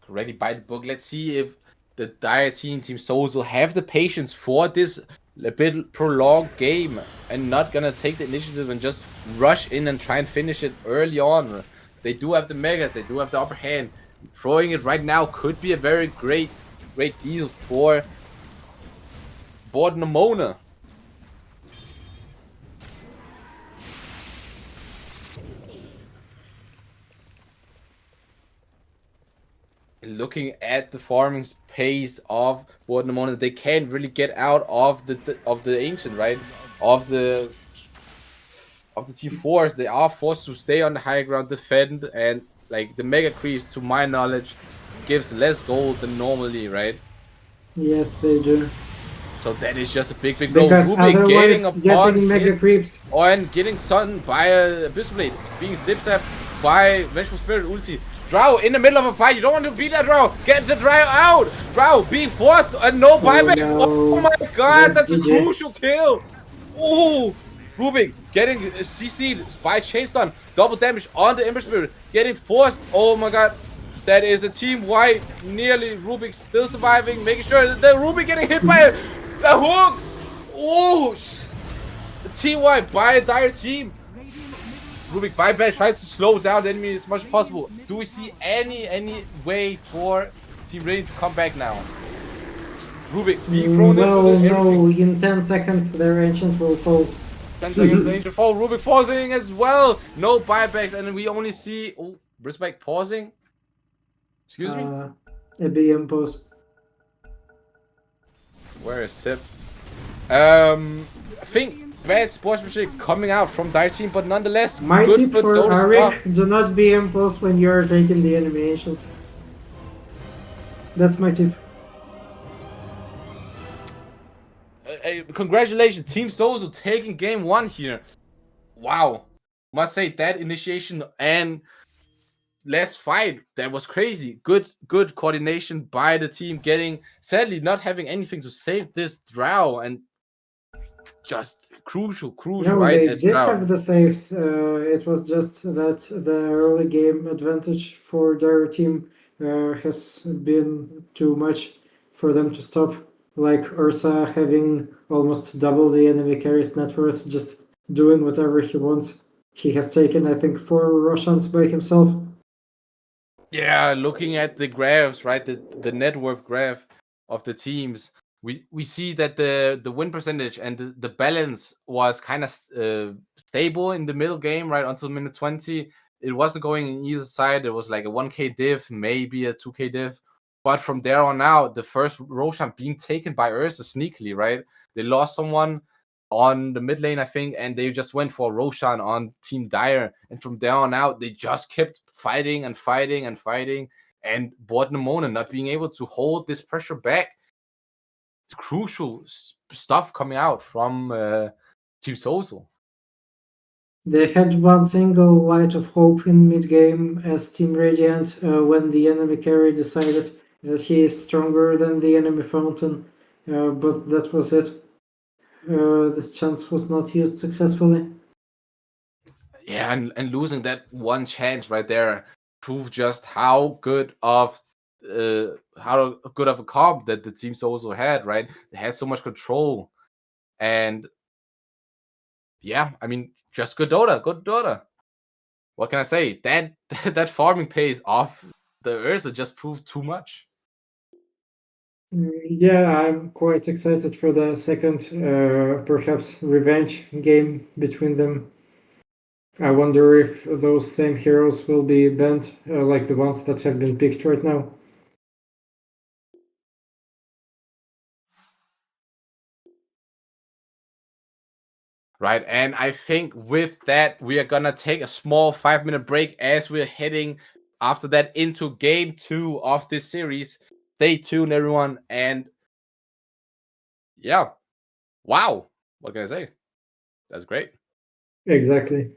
Correctly by the book. Let's see if the Dire Team Sosal have the patience for this a bit prolonged game and not gonna take the initiative and just rush in and try and finish it early on. They do have the megas, they do have the upper hand. Throwing it right now could be a very great deal for board Nemona. Looking at the farming pace of board Nemona, they can't really get out of the ancient, right? Of the T4s, they are forced to stay on the high ground, defend, and like the mega creeps, to my knowledge, gives less gold than normally, right? Yes, they do. So that is just a big blow. Because Rubik otherwise, getting mega creeps and getting stunned by a Abyssal Blade, being zip-zapped by Vengeful Spirit ulti. Drow in the middle of a fight. You don't want to beat that Drow. Get the Drow out. Drow being forced and no buyback. No. Oh my god, that's a crucial kill. Oh, Rubik getting CC'd by Chain Stun. Double damage on the Ember Spirit. Getting forced. Oh my god. That is a team wide. Nearly Rubik still surviving. Making sure that the Rubik getting hit by a hook. Oh, team wide by a Dire team. Rubik buyback tries to slow down the enemy as much as possible. Do we see any way for Team Radiant to come back now? Rubik being thrown into the everything. In 10 seconds their ancient will fall. 10 seconds the ancient fall. Rubik pausing as well. No buybacks, and we only see Brisbane pausing. Excuse me? A BM pause. Where is Sip? I think bad sportsmanship coming out from Dire Team, but nonetheless, My good tip for Dota Arik, stuff. do not BM pause when you are taking the enemy ancient. That's my tip. Congratulations, Team Sosal taking game 1 here. Wow. Must say that initiation and last fight, that was crazy. Good coordination by the team, sadly not having anything to save this Drow, and just crucial, No, right? they did have the saves. It was just that the early game advantage for their team has been too much for them to stop. like Ursa having almost double the enemy carry's net worth, just doing whatever he wants. He has taken, I think, 4 Russians by himself. Yeah, looking at the graphs, right, the net worth graph of the teams, we see that the win percentage and the balance was kind of stable in the middle game, right, until minute 20. It wasn't going in either side. It was like a 1k div, maybe a 2k div. But from there on out, the first Roshan being taken by Ursa sneakily, right? They lost someone on the mid lane, I think, and they just went for Roshan on Team Dire. And from there on out, they just kept fighting and fighting and fighting. And Bord Namona not being able to hold this pressure back. Crucial stuff coming out from Team Sosal. They had one single light of hope in mid-game as Team Radiant when the enemy carry decided that he is stronger than the enemy fountain, but that was it. This chance was not used successfully. Yeah, and losing that one chance right there proved just how good of a comp that the team Sosal had, right? They had so much control. And yeah, I mean, just good Dota. What can I say? That that farming pays off. The Ursa just proved too much. Yeah, I'm quite excited for the second, perhaps revenge game between them. I wonder if those same heroes will be banned, like the ones that have been picked right now. Right, and I think with that, we are gonna take a small 5-minute break as we're heading after that into game 2 of this series. Stay tuned, everyone, and yeah, wow, what can I say? That's great. Exactly.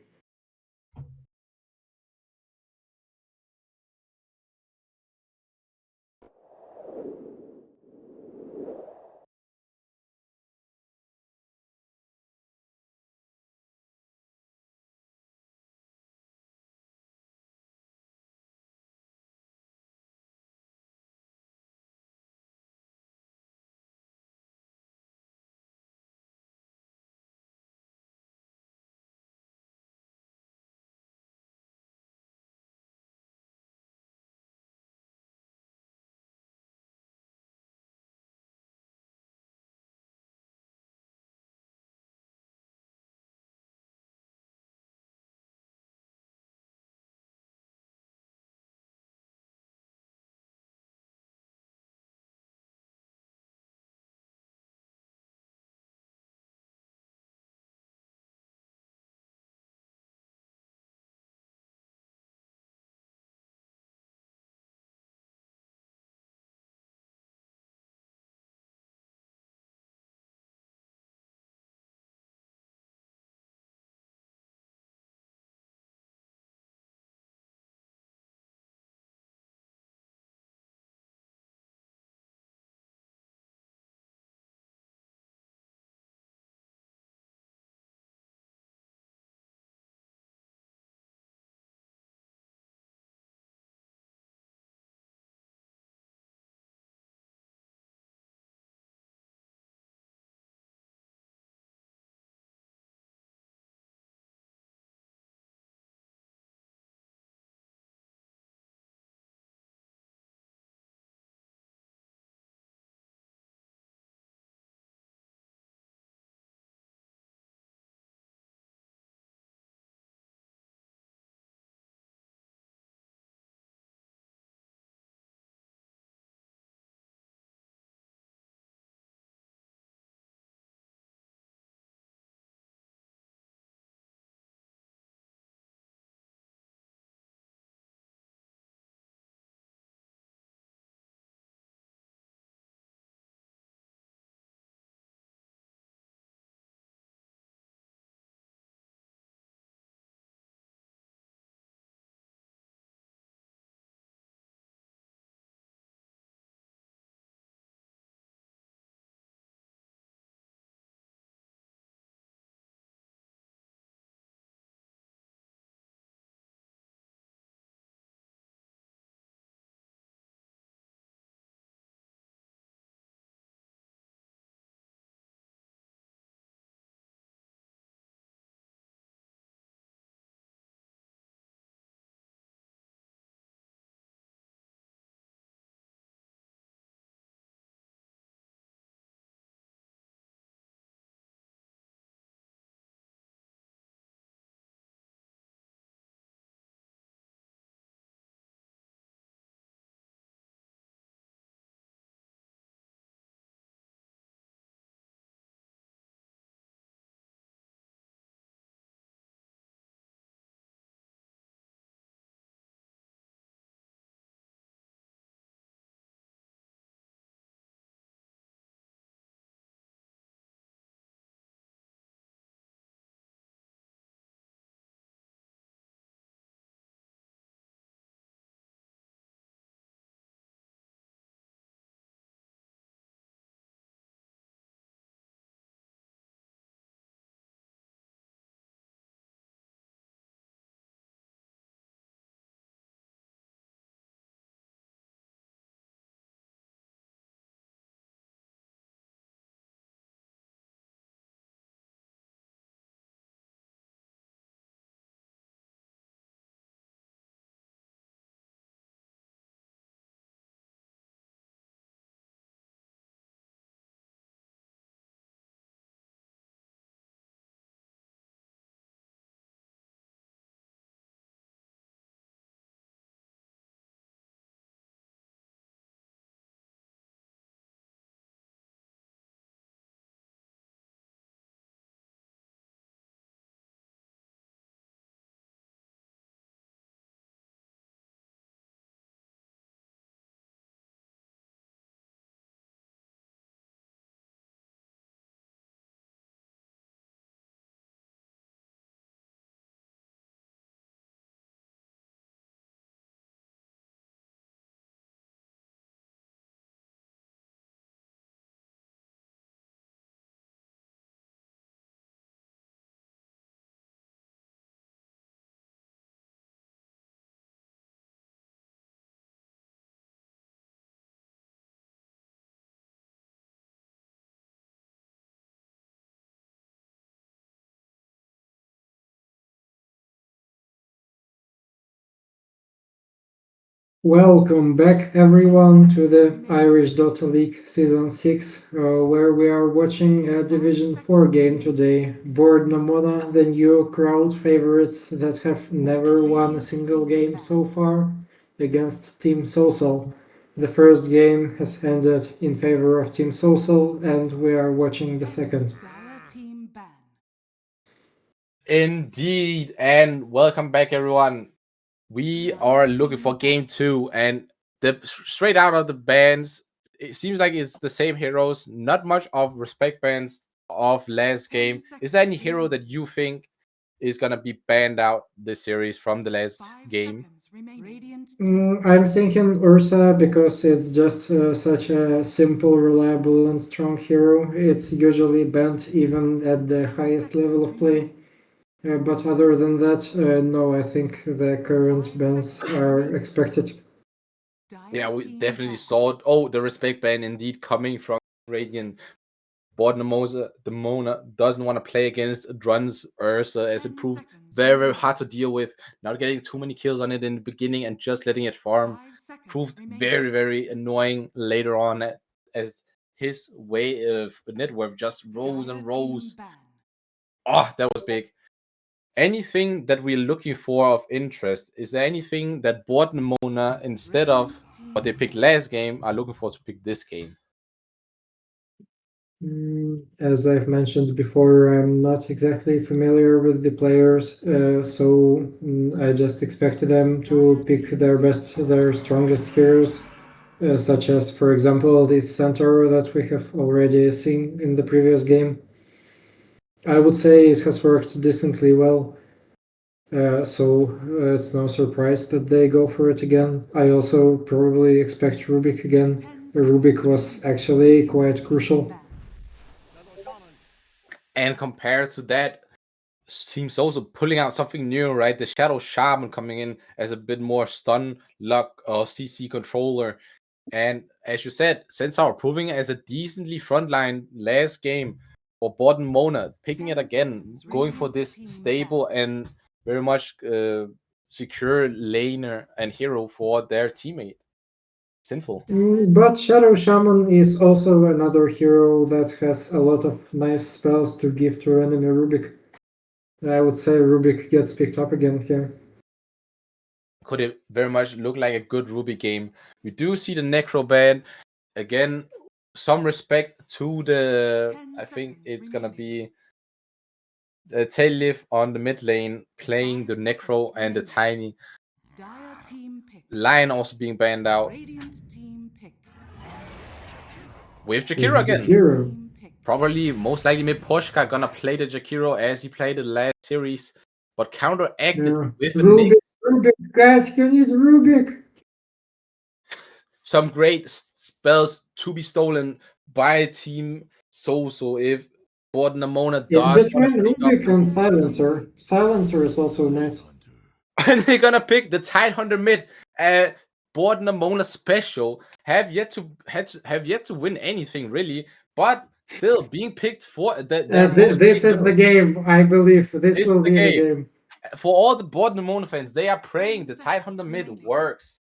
Welcome back, everyone, to the Irish Dota League Season 6, where we are watching a Division 4 game today. Board Namona, the new crowd favorites that have never won a single game so far, against Team Sosal. The first game has ended in favor of Team Sosal, and we are watching the second. Dire team ban. Indeed, and welcome back, everyone. We are looking for game 2, and straight out of the bans, it seems like it's the same heroes. Not much of respect bans of last game. Is there any hero that you think is gonna be banned out this series from the last game? I'm thinking Ursa because it's just such a simple, reliable, and strong hero. It's usually banned even at the highest level of play. But other than that, no, I think the current bans are expected. Yeah, we definitely saw it. Oh, the respect ban indeed coming from Radiant. Borden the Mona doesn't want to play against Drun's Ursa, as it proved very, very hard to deal with. Not getting too many kills on it in the beginning and just letting it farm proved very, very annoying later on, as his way of net worth just rose and rose. Oh, that was big. Anything that we're looking for of interest? Is there anything that Borden Mona, instead of what they picked last game, are looking for to pick this game? As I've mentioned before, I'm not exactly familiar with the players, so I just expected them to pick their strongest heroes, such as, for example, this centaur that we have already seen in the previous game. I would say it has worked decently well, so it's no surprise that they go for it again. I also probably expect Rubik again. Rubik was actually quite crucial. And compared to that, seems also pulling out something new, right? The Shadow Shaman coming in as a bit more stun luck or CC controller. And as you said, Centaur proving as a decently frontline last game for Borden Mona, picking it again, going for this stable and very much secure laner and hero for their teammate. Sinful. But Shadow Shaman is also another hero that has a lot of nice spells to give to enemy Rubik. I would say Rubik gets picked up again here. Could it very much look like a good Ruby game? We do see the Necro ban again. Some respect to the. I think it's gonna be the tail lift on the mid lane playing the Necro and the Tiny. Lion also being banned out. With Jakiro It's again. Jakiro. Probably, most likely, Miposhka gonna play the Jakiro as he played the last series, but counteracted with a Rubik, Nyx. Rubik, guys, you need Rubik. Some great spells to be stolen by Team Sosal if Borden Namona It's does want between to pick up. Rubik and Silencer. Silencer is also nice. And they're gonna pick the Tidehunter mid. Borden Namona special have yet to win anything really, but still being picked for This is the game, I believe. This will be the game. For all the Borden Namona fans, they are praying the Tidehunter mid works.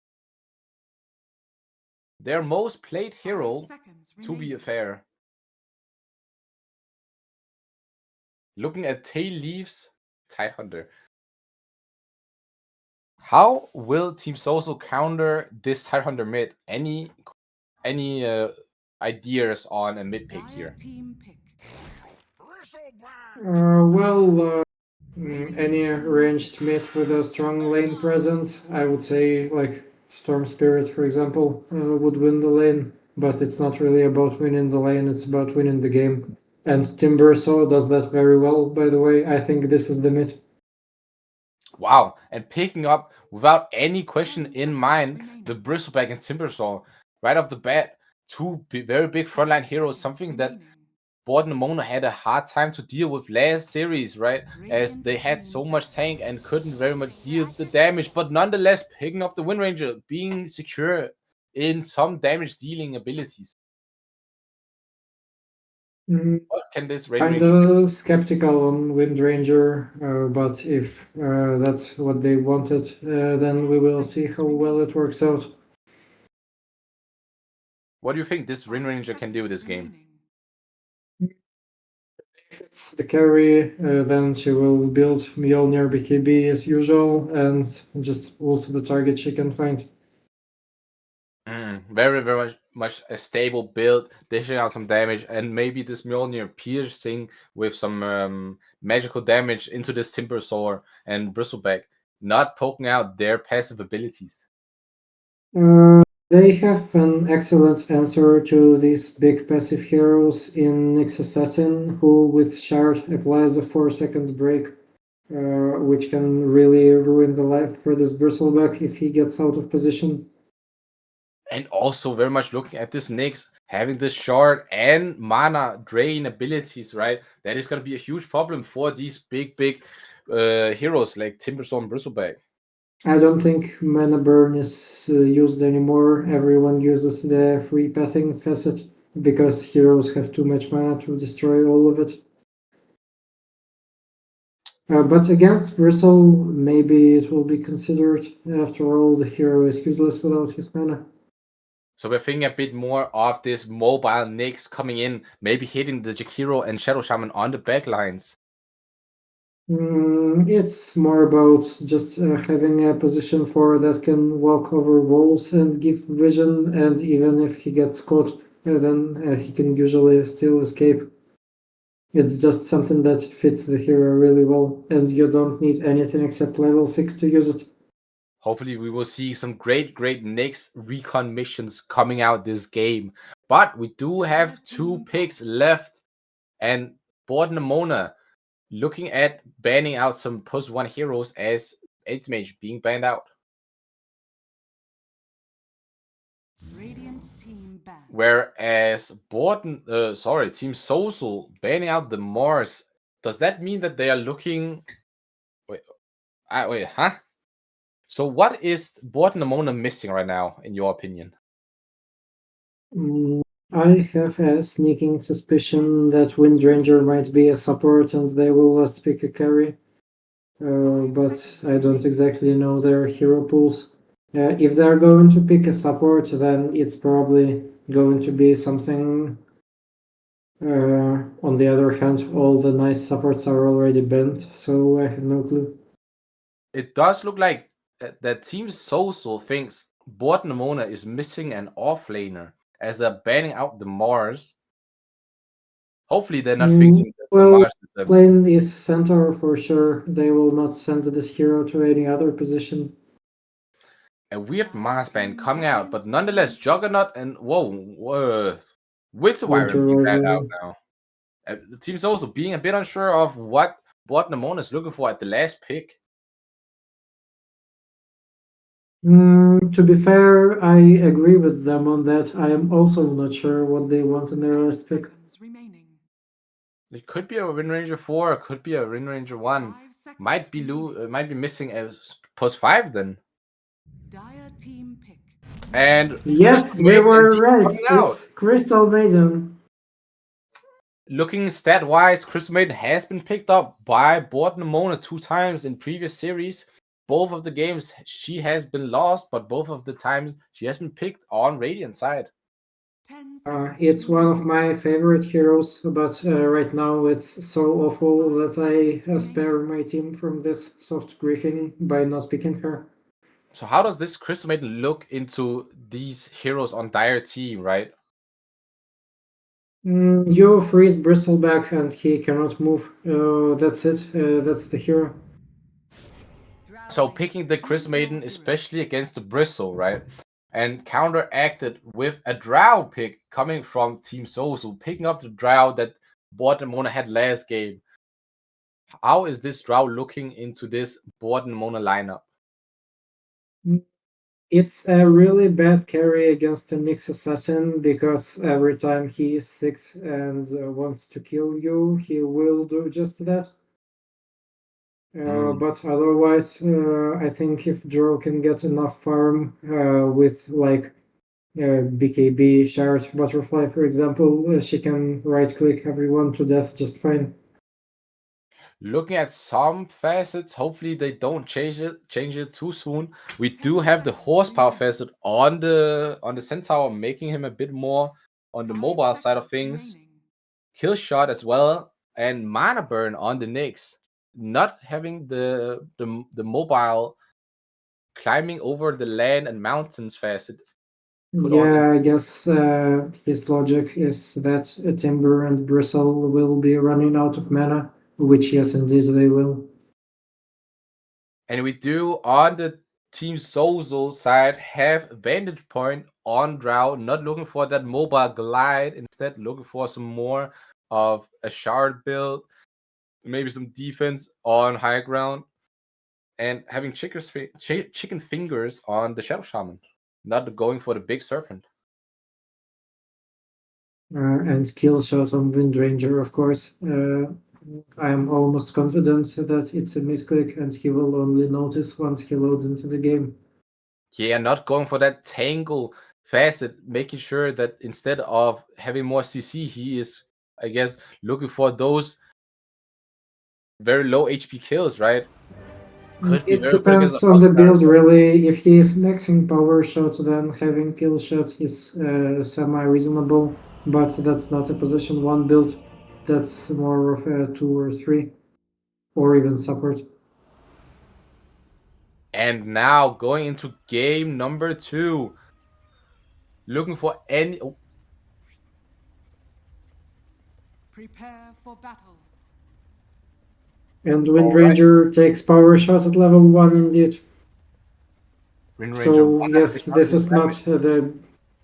Their most played hero, to be fair. Looking at tail leaves, Tidehunter. How will Team Sosal counter this Tidehunter mid? Any ideas on a mid pick here? Any ranged mid with a strong lane presence, I would say, like Storm Spirit, for example, would win the lane. But it's not really about winning the lane; it's about winning the game. And Timbersaw does that very well, by the way. I think this is the mid. Wow, and picking up without any question in mind the Bristleback and Timbersaw right off the bat, two very big frontline heroes, something that Borden and Mona had a hard time to deal with last series, right? As they had so much tank and couldn't very much deal the damage, but nonetheless picking up the Wind Ranger, being secure in some damage dealing abilities. What can this Rain Kind Ranger of skeptical on Wind Ranger, but if that's what they wanted, then we will see how well it works out. What do you think this Rain Ranger can do this game? If it's the carry, then she will build Mjolnir BKB as usual and just ult the target she can find. Very, very much a stable build, dishing out some damage, and maybe this Mjolnir piercing with some magical damage into this Timbersaw and Bristleback, not poking out their passive abilities. They have an excellent answer to these big passive heroes in Nyx Assassin, who with Shard applies a 4-second break, which can really ruin the life for this Bristleback if he gets out of position. And also very much looking at this Nyx, having this shard and mana drain abilities, right? That is going to be a huge problem for these big heroes like Timbersaw and Bristleback. I don't think mana burn is used anymore. Everyone uses the free pathing facet because heroes have too much mana to destroy all of it. But against Bristle, maybe it will be considered. After all, the hero is useless without his mana. So we're thinking a bit more of this mobile Nyx coming in, maybe hitting the Jakiro and Shadow Shaman on the back lines. It's more about just having a position for that can walk over walls and give vision, and even if he gets caught, then he can usually still escape. It's just something that fits the hero really well, and you don't need anything except level 6 to use it. Hopefully we will see some great Nyx recon missions coming out this game. But we do have 2 picks left, and Board Namona looking at banning out some +1 heroes as 8 Mage being banned out. Radiant team banned. Whereas Team Sosal banning out the Mars. Does that mean that they are looking... Wait, huh? So what is Board Namona missing right now, in your opinion? I have a sneaking suspicion that Wind Ranger might be a support and they will last pick a carry. But I don't exactly know their hero pools. If they're going to pick a support, then it's probably going to be something. On the other hand, all the nice supports are already banned, so I have no clue. It does look like that Team Sosal thinks Board Namona is missing an offlaner as they're banning out the Mars. Hopefully they're not thinking that the Well, Mars is a... lane is center for sure. They will not send this hero to any other position. A weird Mars ban coming out, but nonetheless, Juggernaut and Winter Wyvern being banned out now. The team's also being a bit unsure of what Namona is looking for at the last pick. To be fair, I agree with them on that. I am also not sure what they want in their last pick. Remaining. It could be a Wind Ranger 4, it could be a Wind Ranger 1. Might be missing a +5 then. Dire team pick. And yes, we were right. It's Crystal Maiden. Looking stat-wise, Crystal Maiden has been picked up by Board Namona 2 times in previous series. Both of the games she has been lost, but both of the times she has been picked on Radiant side. It's one of my favorite heroes, but right now it's so awful that I spare my team from this soft griefing by not picking her. So how does this Crystal Maiden look into these heroes on Dire team, right? You freeze Bristleback and he cannot move. That's it. That's the hero. So picking the Crystal Maiden, especially against the Bristle, right? And counteracted with a Drow pick coming from Team Sosal, picking up the Drow that Board Namona had last game. How is this Drow looking into this Board Namona lineup? It's a really bad carry against a Nyx Assassin because every time he is 6 and wants to kill you, he will do just that. But otherwise, I think if Drow can get enough farm with like BKB, Shard, Butterfly, for example, she can right-click everyone to death just fine. Looking at some facets, hopefully they don't change it too soon. We do have the horsepower facet on the Centaur, making him a bit more on the mobile side of things. Kill shot as well, and mana burn on the Nyx. Not having the mobile climbing over the land and mountains facet. Yeah, I guess his logic is that Timber and Bristle will be running out of mana, which yes, indeed they will. And we do on the Team Sosal side have Vantage Point on Drow, not looking for that mobile glide, instead looking for some more of a shard build, maybe some defense on high ground, and having chicken fingers on the Shadow Shaman, not going for the big serpent. And kill shot on Windranger, of course. I am almost confident that it's a misclick and he will only notice once he loads into the game. Yeah, not going for that tangle facet, making sure that instead of having more CC, he is, I guess, looking for those very low HP kills, right? Could be It very good against depends the on the Huskar. build, really. If he is maxing power shot, then having kill shot is semi-reasonable, but that's not a position 1 build. That's more of a 2 or 3, or even support. And now going into game number 2. Looking for any... Oh, Prepare for battle. And all right. Windranger takes power shot at level 1 indeed. Wind Ranger So 1 yes, this is not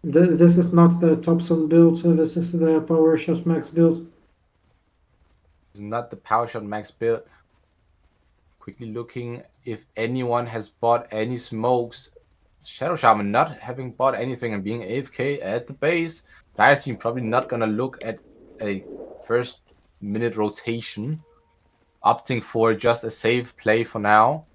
this is not the Thompson build. This is the power shot max build. not the power shot max build. Quickly looking if anyone has bought any smokes. Shadow Shaman not having bought anything and being AFK at the base. Dire team probably not gonna look at a first minute rotation, opting for just a safe play for now.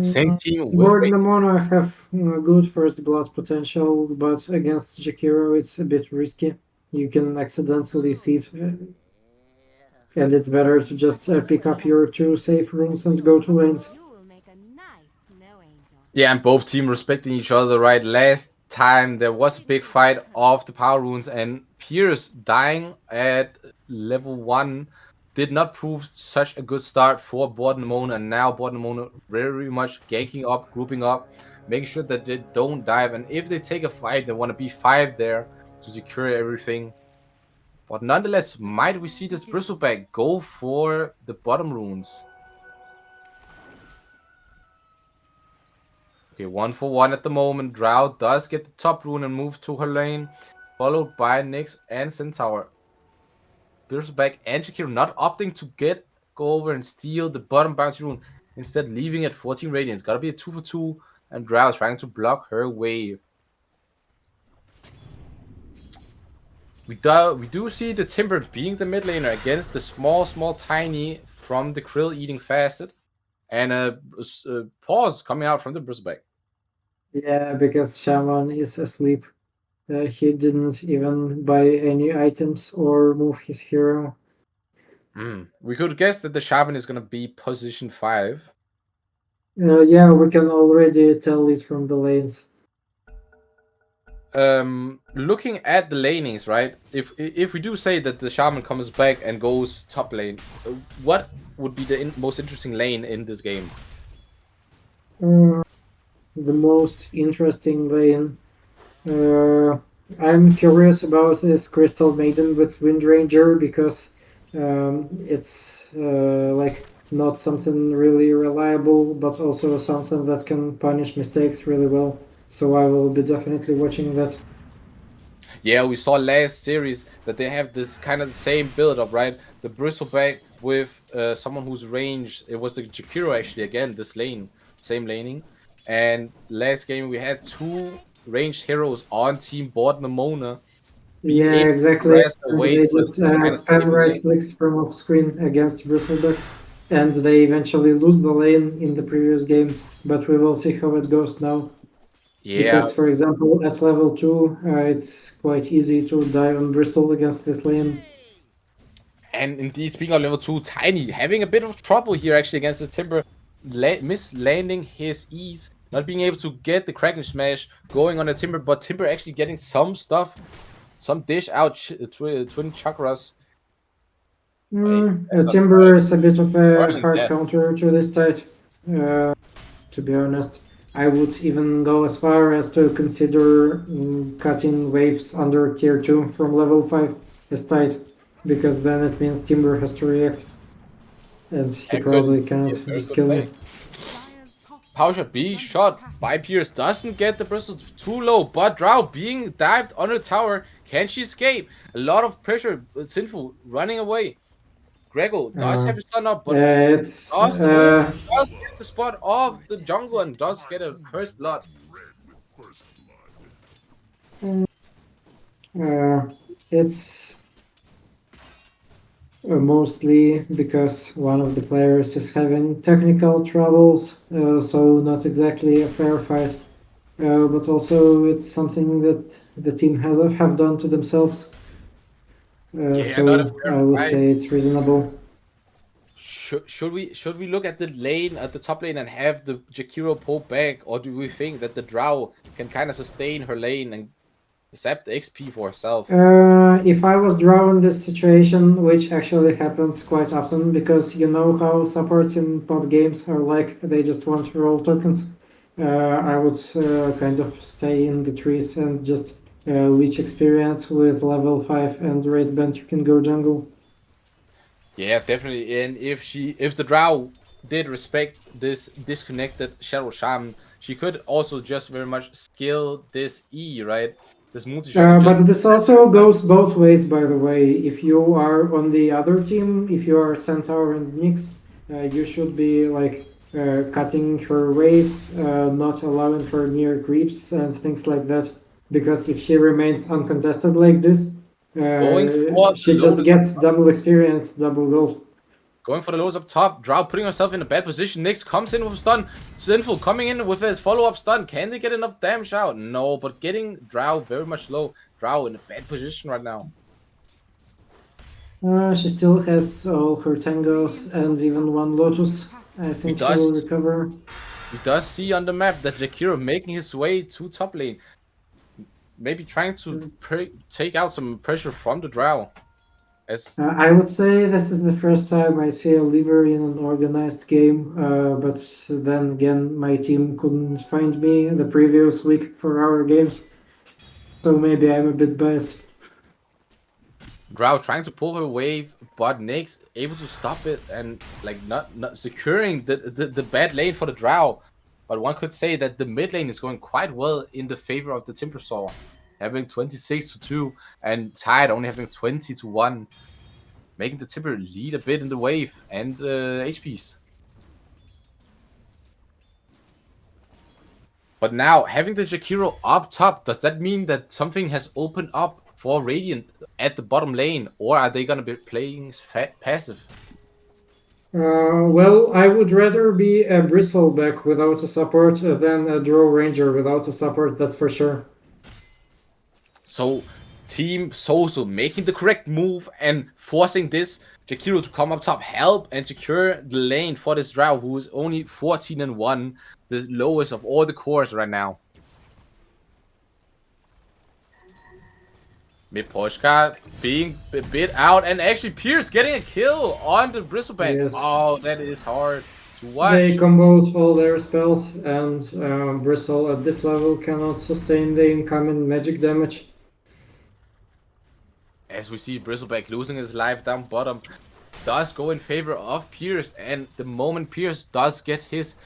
Same team will Board wait. Namona have good first blood potential, but against Jakiro it's a bit risky. You can accidentally feed, and it's better to just pick up your 2 safe runes and go to lanes. You will make a nice snow angel. Yeah, and both team respecting each other, right? Last time there was a big fight of the power runes, and Pierce dying at level 1 did not prove such a good start for Bordenmona, and now Bordenmona very much ganking up, grouping up, making sure that they don't dive, and if they take a fight, they want to be 5 there to secure everything. But nonetheless, might we see this Bristleback go for the bottom runes? Okay, 1-for-1 at the moment. Drow does get the top rune and move to her lane, followed by Nyx and Centaur. Bristleback and Shakira not opting to go over and steal the bottom bounty rune, instead leaving at 14 radiance. Gotta be a 2-for-2, and Drow trying to block her wave. We do see the Timber being the mid laner against the small tiny from the Krill eating facet, and a pause coming out from the Bristleback. Yeah, because Shaman is asleep. He didn't even buy any items or move his hero. We could guess that the Shaman is gonna be position 5. Yeah, we can already tell it from the lanes. Looking at the lanings, right? If we do say that the Shaman comes back and goes top lane, what would be the most interesting lane in this game? The most interesting lane. I'm curious about this Crystal Maiden with Windranger because it's like not something really reliable, but also something that can punish mistakes really well. So I will be definitely watching that. Yeah, we saw last series that they have this kind of the same build up, right? The Bristleback with someone who's ranged. It was the Jakiro actually again, this lane, same laning. And last game we had 2 ranged heroes on team board Namona being Yeah, able to exactly. blast And away they with just kind of spam stable right lane. clicks from off screen against Bristleback, and they eventually lose the lane in the previous game. But we will see how it goes now. Yeah, Because, for example, at level 2, it's quite easy to dive on Bristle against this lane. and indeed, speaking of level 2, Tiny having a bit of trouble here actually against this Timber, mislanding his E's, not being able to get the Kraken Smash going on the Timber, but Timber actually getting some stuff, some dish out, Twin Chakras. Timber is a bit of a Darling hard death. counter to this tide, to be honest. I would even go as far as to consider cutting waves under tier 2 from level 5 as tight, because then it means Timber has to react, and he That probably could be can't a very just good kill play. me. Dire's top Power shot being shot by Pierce, doesn't get the Bristle too low, but Drow being dived under the tower. Can she escape? A lot of pressure, Sinful running away. Grego does have his stun up, but It's does get the spot of the jungle and does get a first blood. it's mostly because one of the players is having technical troubles, so not exactly a fair fight. But also it's something that the team have done to themselves. Yeah, not a So fair I would fight. say it's reasonable. Should we look at the lane, at the top lane, and have the Jakiro pull back, or do we think that the Drow can kind of sustain her lane and accept the XP for herself? If I was drawn in this situation, which actually happens quite often, because you know how supports in pub games are like, they just want roll tokens. I would kind of stay in the trees and just leech experience with level 5 and raid band. You can go jungle. Yeah, definitely. And if the Drow did respect this disconnected Shadow Shaman, she could also just very much skill this E, right? This multi-shot and But just this also goes both ways, by the way. If you are on the other team, if you are Centaur and Nyx, you should be like cutting her waves, not allowing her near creeps and things like that. Because if she remains uncontested like this, going for she the just Lotus gets double experience, double gold. Going for the Lotus up top. Drow putting herself in a bad position. Nyx comes in with a stun. Sinful coming in with his follow-up stun. Can they get enough damage out? No, but getting Drow very much low. Drow in a bad position right now. She still has all her tangos and even one Lotus. I think she will recover. We does see on the map that Jakiro making his way to top lane. Maybe trying to take out some pressure from the Drow. As I would say this is the first time I see a liver in an organized game, but then again, my team couldn't find me the previous week for our games, so maybe I'm a bit biased. Drow trying to pull her wave, but Nyx able to stop it and like not securing the bad lane for the Drow. But one could say that the mid lane is going quite well in the favor of the Timbersaw, having 26-2 and Tide only having 20-1, making the Timber lead a bit in the wave and HPs. But now having the Jakiro up top, does that mean that something has opened up for Radiant at the bottom lane, or are they gonna be playing passive? Well, I would rather be a Bristleback without a support than a Draw Ranger without a support, that's for sure. So Team Sosal making the correct move and forcing this Jakiro to come up top, help and secure the lane for this Drow, who is only 14-1, the lowest of all the cores right now. Miposhka being a bit out, and actually Pierce getting a kill on the Bristleback. Yes. Oh, that is hard to watch. They comboed all their spells, and Bristle at this level cannot sustain the incoming magic damage. As we see Bristleback losing his life down bottom, does go in favor of Pierce, and the moment Pierce does get his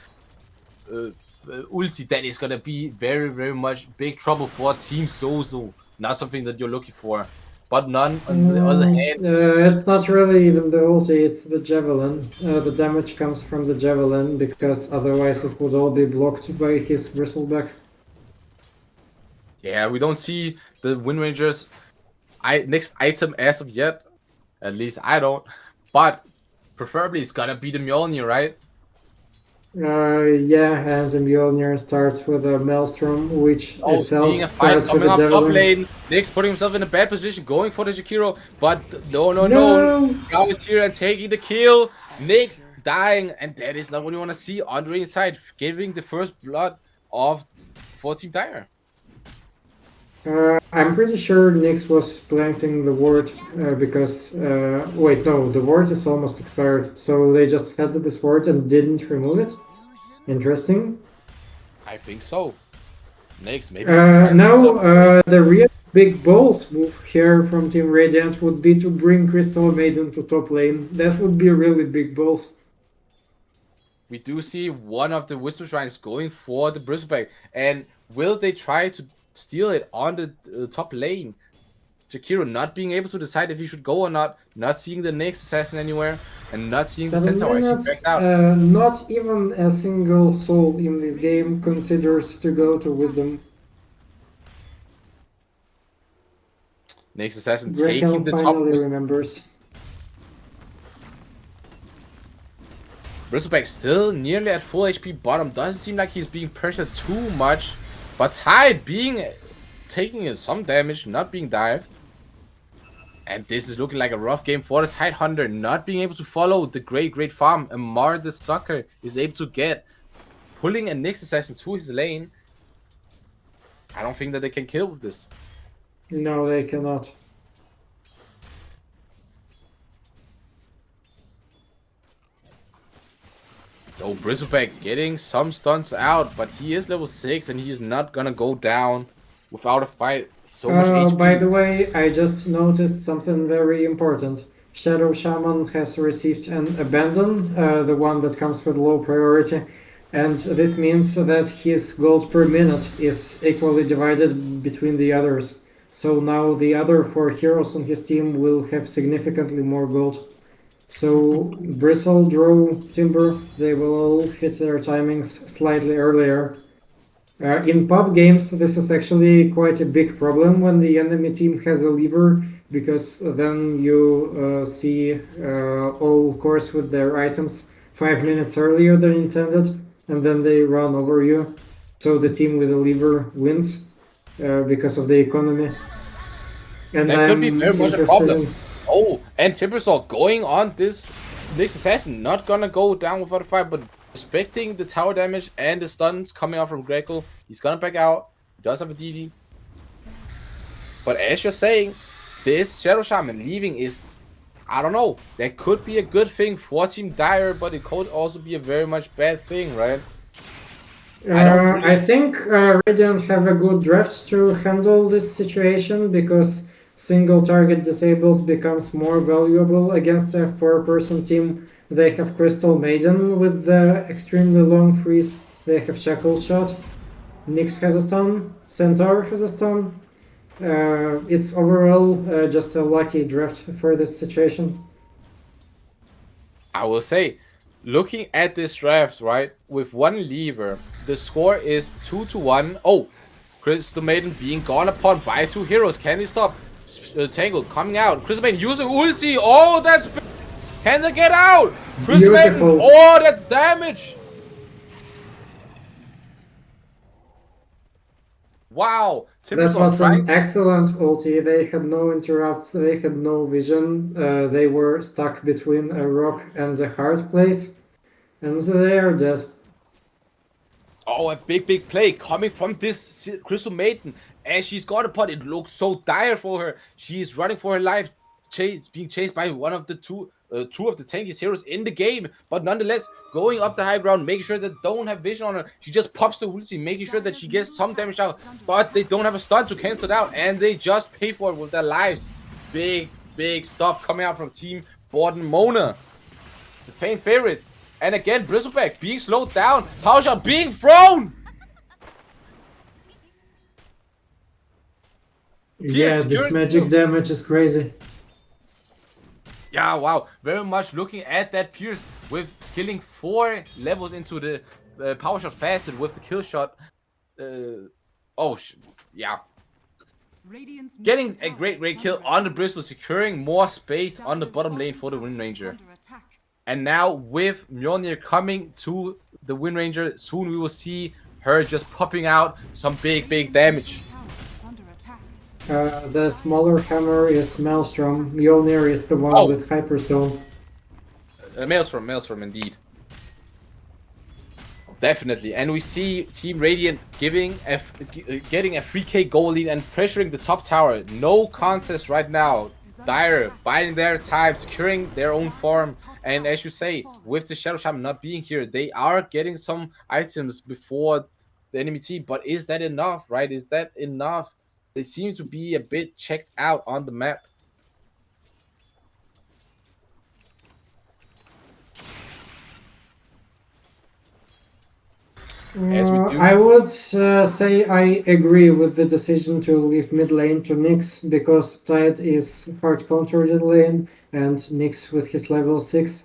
ulti, that is gonna be very, very much big trouble for Team Sosal. Not something that you're looking for. But none on the other hand. It's not really even the ulti, it's the javelin. The damage comes from the javelin, because otherwise it would all be blocked by his Bristleback. Yeah, we don't see the Wind Rangers next item as of yet. At least I don't. But preferably it's gonna be the Mjolnir, right? Yeah, and the Mjolnir starts with a Maelstrom, which Oh, seeing a itself fight starts with coming a up top Javelin. lane. Nyx putting himself in a bad position, going for the Jakiro, but no. No! Now is here and taking the kill. Nyx dying, and that is not what you want to see on the inside, giving the first blood of for Team Dire. I'm pretty sure Nyx was planting the ward because wait, no, the ward is almost expired, so they just had this ward and didn't remove it. Interesting. I think so. Nyx maybe trying to Now, stop the the real big balls move here from Team Radiant would be to bring Crystal Maiden to top lane. That would be really big balls. We do see one of the Wisdom Shrines going for the Bristleback, and will they try to steal it on the top lane? Jakiro not being able to decide if he should go or not seeing the next assassin anywhere, and not seeing the 7 centaur as he minutes, backed out. not even a single soul in this game considers to go to Wisdom. Next assassin Gretel taking the top finally with remembers. Bristleback still nearly at full HP bottom. Doesn't seem like he's being pressured too much, but Tide taking some damage, not being dived. And this is looking like a rough game for the Tide Hunter, not being able to follow the great farm Amar the Sucker is able to get, pulling a Nyx assassin to his lane. I don't think that they can kill with this. No, they cannot. Oh, Bristleback getting some stunts out, but he is level 6 and he is not gonna go down without a fight. So much HP. By the way, I just noticed something very important. Shadow Shaman has received an Abandon, the one that comes with low priority, and this means that his gold per minute is equally divided between the others. So now the other 4 heroes on his team will have significantly more gold. So Bristle, Drow, Timber, they will all hit their timings slightly earlier. In pub games, this is actually quite a big problem when the enemy team has a lever, because then you see all cores with their items 5 minutes earlier than intended, and then they run over you. So the team with a lever wins because of the economy. And That could be very much a interested problem. in- Oh, and Timbersaw going on this next assassin, not gonna go down without a fight, but respecting the tower damage and the stuns coming out from Greco. He's gonna back out. He does have a DD. But as you're saying, this Shadow Shaman leaving is, I don't know, that could be a good thing for Team Dire, but it could also be a very much bad thing, right? I think Radiant have a good draft to handle this situation, because single target disables becomes more valuable against a 4-person team. They have Crystal Maiden with the extremely long freeze. They have Shackle Shot. Nyx has a stun. Centaur has a stun. It's overall just a lucky draft for this situation. I will say, looking at this draft, right, with one lever, the score is 2-1. Oh, Crystal Maiden being gone upon by 2 heroes. Can he stop? Tangle coming out. Crystal Maiden using ulti. Oh, that's big. Can they get out? Crystal Maiden. Beautiful. Oh, that's damage. Wow. That Timbersaw was trying. an excellent ulti. They had no interrupts, they had no vision. They were stuck between a rock and a hard place. And they are dead. Oh, a big play coming from this Crystal Maiden. And she's got a pot. It looks so dire for her. She is running for her life, being chased by one of the two of the tankiest heroes in the game. But nonetheless, going up the high ground, making sure that they don't have vision on her. She just pops the ulti, making sure that she gets some damage out. But they don't have a stun to cancel it out. And they just pay for it with their lives. Big stuff coming out from Team Borden Mona. The fan favorites. And again, Bristleback being slowed down. Power shot being thrown. Yeah, this magic damage is crazy. Yeah, wow. Very much looking at that Pierce with skilling 4 levels into the power shot facet with the kill shot. Yeah. Radiant's Getting middle a tower great is kill under on the attack. Bristol, securing more space on the Dire's bottom lane bottom for the tower Wind is Ranger. under attack. And now with Mjolnir coming to the Wind Ranger. Soon we will see her just popping out some big damage. The smaller hammer is Maelstrom. Mjolnir is the one Oh. with Hyperstone. Maelstrom, indeed. Definitely, and we see Team Radiant getting a 3k goal lead and pressuring the top tower. No contest right now. Dire biding their time, securing their own farm, and as you say, with the Shadow Shaman not being here, they are getting some items before the enemy team. But is that enough, right? Is that enough? They seem to be a bit checked out on the map. I would say I agree with the decision to leave mid lane to Nyx because Tide is hard countered in lane and Nyx with his level 6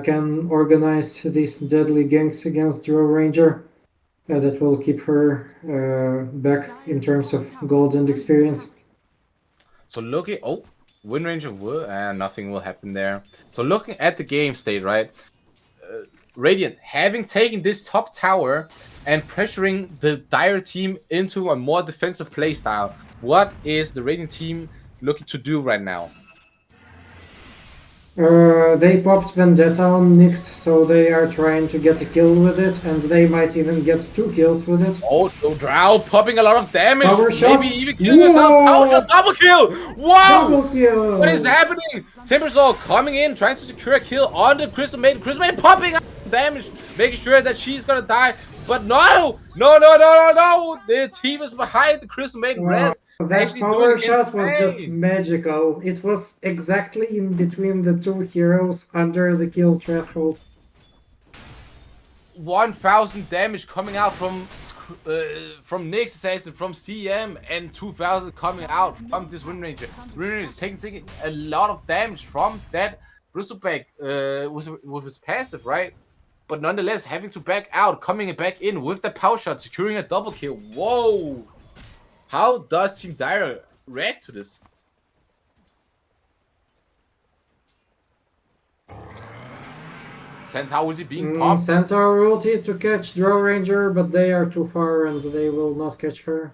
can organize these deadly ganks against Drow Ranger that will keep her back in terms of gold and experience. So looking, Wind Ranger will, and nothing will happen there. So looking at the game state, right? Radiant having taken this top tower and pressuring the Dire team into a more defensive playstyle. What is the Radiant team looking to do right now? They popped Vendetta on Nyx, so they are trying to get a kill with it, and they might even get 2 kills with it. Oh, so Drow popping a lot of damage. Power shot. Maybe even killing herself. Power shot, double kill. Wow! Double kill! What is happening? Timbersaw coming in, trying to secure a kill on the Crystal Maiden. Crystal Maiden popping out damage, making sure that she's gonna die. But no! The team is behind the Crystal Maiden rest. That power shot was just magical. It was exactly in between the 2 heroes under the kill threshold. 1,000 damage coming out from Nyx Assassin, from CM, and 2,000 coming out from this Wind Ranger. Wind Ranger is taking a lot of damage from that Bristleback with his passive, right? But nonetheless, having to back out, coming back in with the power shot, securing a double kill. Whoa! How does Team Dire react to this? Centaur ulti being popped. Centaur ulti to catch Drow Ranger, but they are too far and they will not catch her.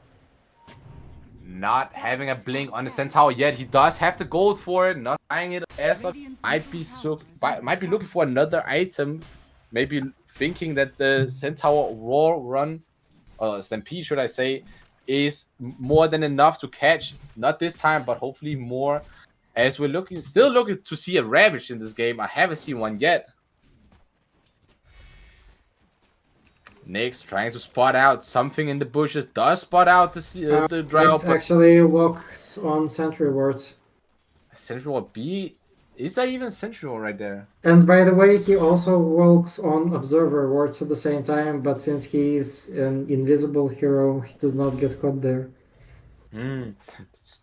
Not having a blink on the Centaur yet. He does have the gold for it. Not buying it as of might be looking for another item. Maybe thinking that the Centaur Roar run, Stampede should I say, is more than enough to catch. Not this time, but hopefully more. As we're still looking to see a Ravage in this game. I haven't seen one yet. Nyx trying to spot out something in the bushes. Does spot out the Drow. Nyx actually walks on sentry wards. Sentry ward B? Is that even sentry ward right there? And by the way, he also walks on observer wards at the same time, but since he is an invisible hero, he does not get caught there.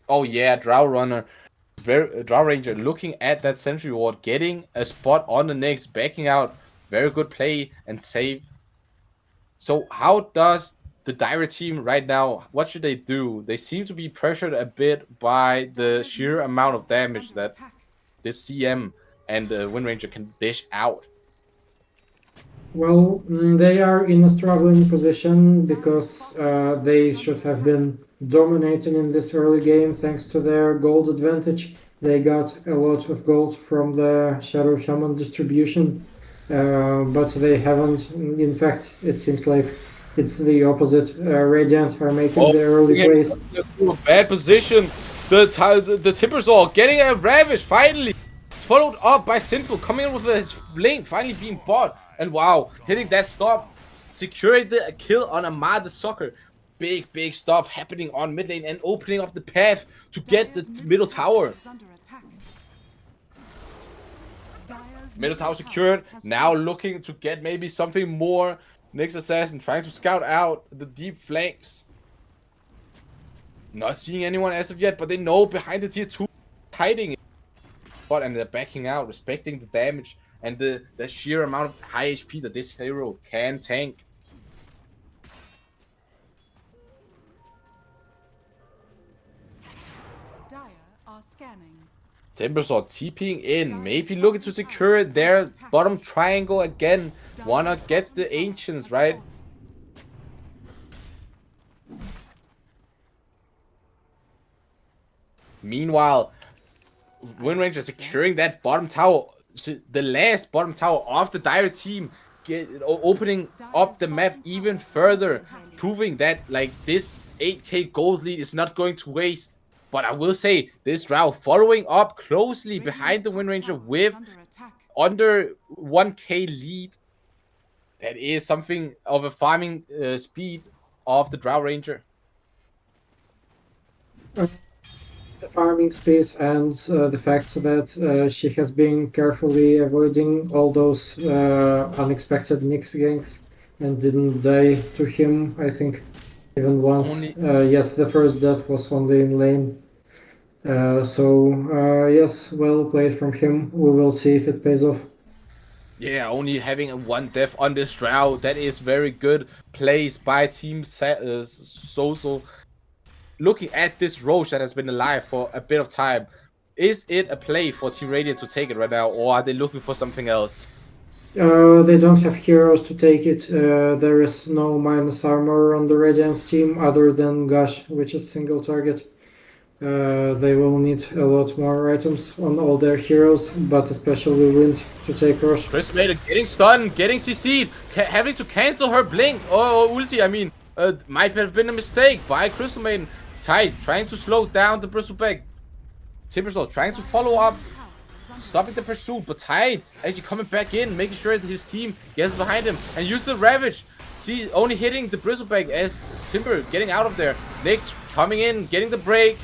Oh yeah, Drow Runner. Drow Ranger looking at that sentry ward, getting a spot on the Nyx, backing out. Very good play and save. So how does the Dire team right now, what should they do? They seem to be pressured a bit by the sheer amount of damage that this CM and the Wind Ranger can dish out. Well, they are in a struggling position because they should have been dominating in this early game thanks to their gold advantage. They got a lot of gold from the Shadow Shaman distribution, but they haven't. In fact, it seems like it's the opposite. Radiant are making the early plays. A bad position. The Timbersaw getting a Ravage finally. It's followed up by Sinful coming in with his blink, finally being bought. And wow, hitting that stop, securing the kill on Amar the Soccer. Big stuff happening on mid lane and opening up the path to get the middle tower. Middle tower secured. Now looking to get maybe something more. Nyx Assassin trying to scout out the deep flanks. Not seeing anyone as of yet, but they know behind the tier 2 hiding it. And they're backing out, respecting the damage and the sheer amount of high HP that this hero can tank. Dire are scanning. Timbersaw TPing in, maybe looking to secure their bottom triangle again. Wanna get the ancients, right? Meanwhile, Wind Ranger securing that bottom tower, the last bottom tower of the Dire team, opening up the map even further, proving that like this 8k gold lead is not going to waste. But I will say this Drow following up closely behind the Wind Ranger with under 1k lead. That is something of a farming speed of the Drow Ranger. The farming speed and the fact that she has been carefully avoiding all those unexpected Nyx ganks and didn't die to him, I think, even once. Yes, the first death was only in lane. Yes, well played from him. We will see if it pays off. Yeah, only having one death on this Drow, that is very good plays by Team Sosal. Looking at this Roche that has been alive for a bit of time, is it a play for Team Radiant to take it right now, or are they looking for something else? They don't have heroes to take it. There is no minus armor on the Radiant team other than Gush, which is single target. They will need a lot more items on all their heroes, but especially Wind to take Roche. Crystal Maiden getting stunned, getting CC'd, having to cancel her blink, or ulti, I mean. Might have been a mistake by Crystal Maiden. Tide trying to slow down the Bristleback. Timbersaw trying to follow up, stopping the pursuit, but Tide actually coming back in, making sure that his team gets behind him and use the Ravage. See, only hitting the Bristleback as Timber getting out of there. Next, coming in, getting the break.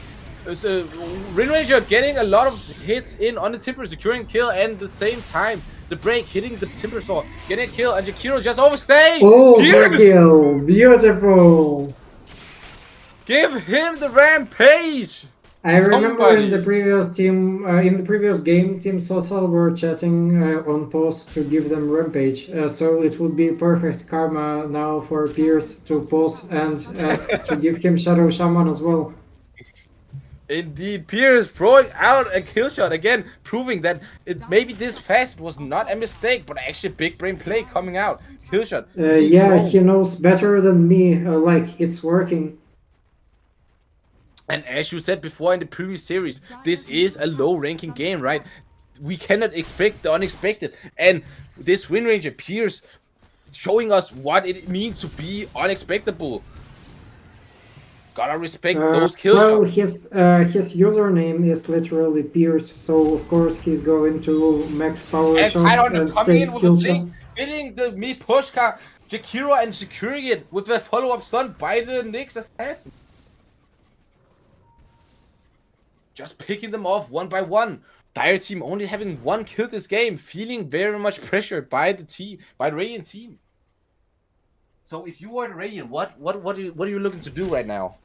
Wind Ranger getting a lot of hits in on the Timber, securing kill, and at the same time, the break hitting the Timbersaw, getting a kill, and Jakiro just overstaying. Oh, the kill! Beautiful! Give him the rampage! I remember in the previous team, in the previous game, Team Sosal were chatting on pause to give them rampage. So it would be perfect karma now for Pierce to pause and ask to give him Shadow Shaman as well. Indeed, Pierce throwing out a kill shot again, proving that maybe this fast was not a mistake, but actually a big brain play coming out. Kill shot. Yeah, he knows better than me. Like, it's working. And as you said before in the previous series, this is a low-ranking game, right? We cannot expect the unexpected. And this Wind Ranger Pierce showing us what it means to be unexpectable. Gotta respect those kill shots. His username is literally Pierce, so of course he's going to max power and shot and coming take in with kill a shot. blink, hitting the mid pushka, Jakiro, and securing it with a follow-up stun by the Nyx assassin. Just picking them off one by one. Dire team only having one kill this game, feeling very much pressured by the team, by the Radiant team. So if you are the Radiant, what are you looking to do right now?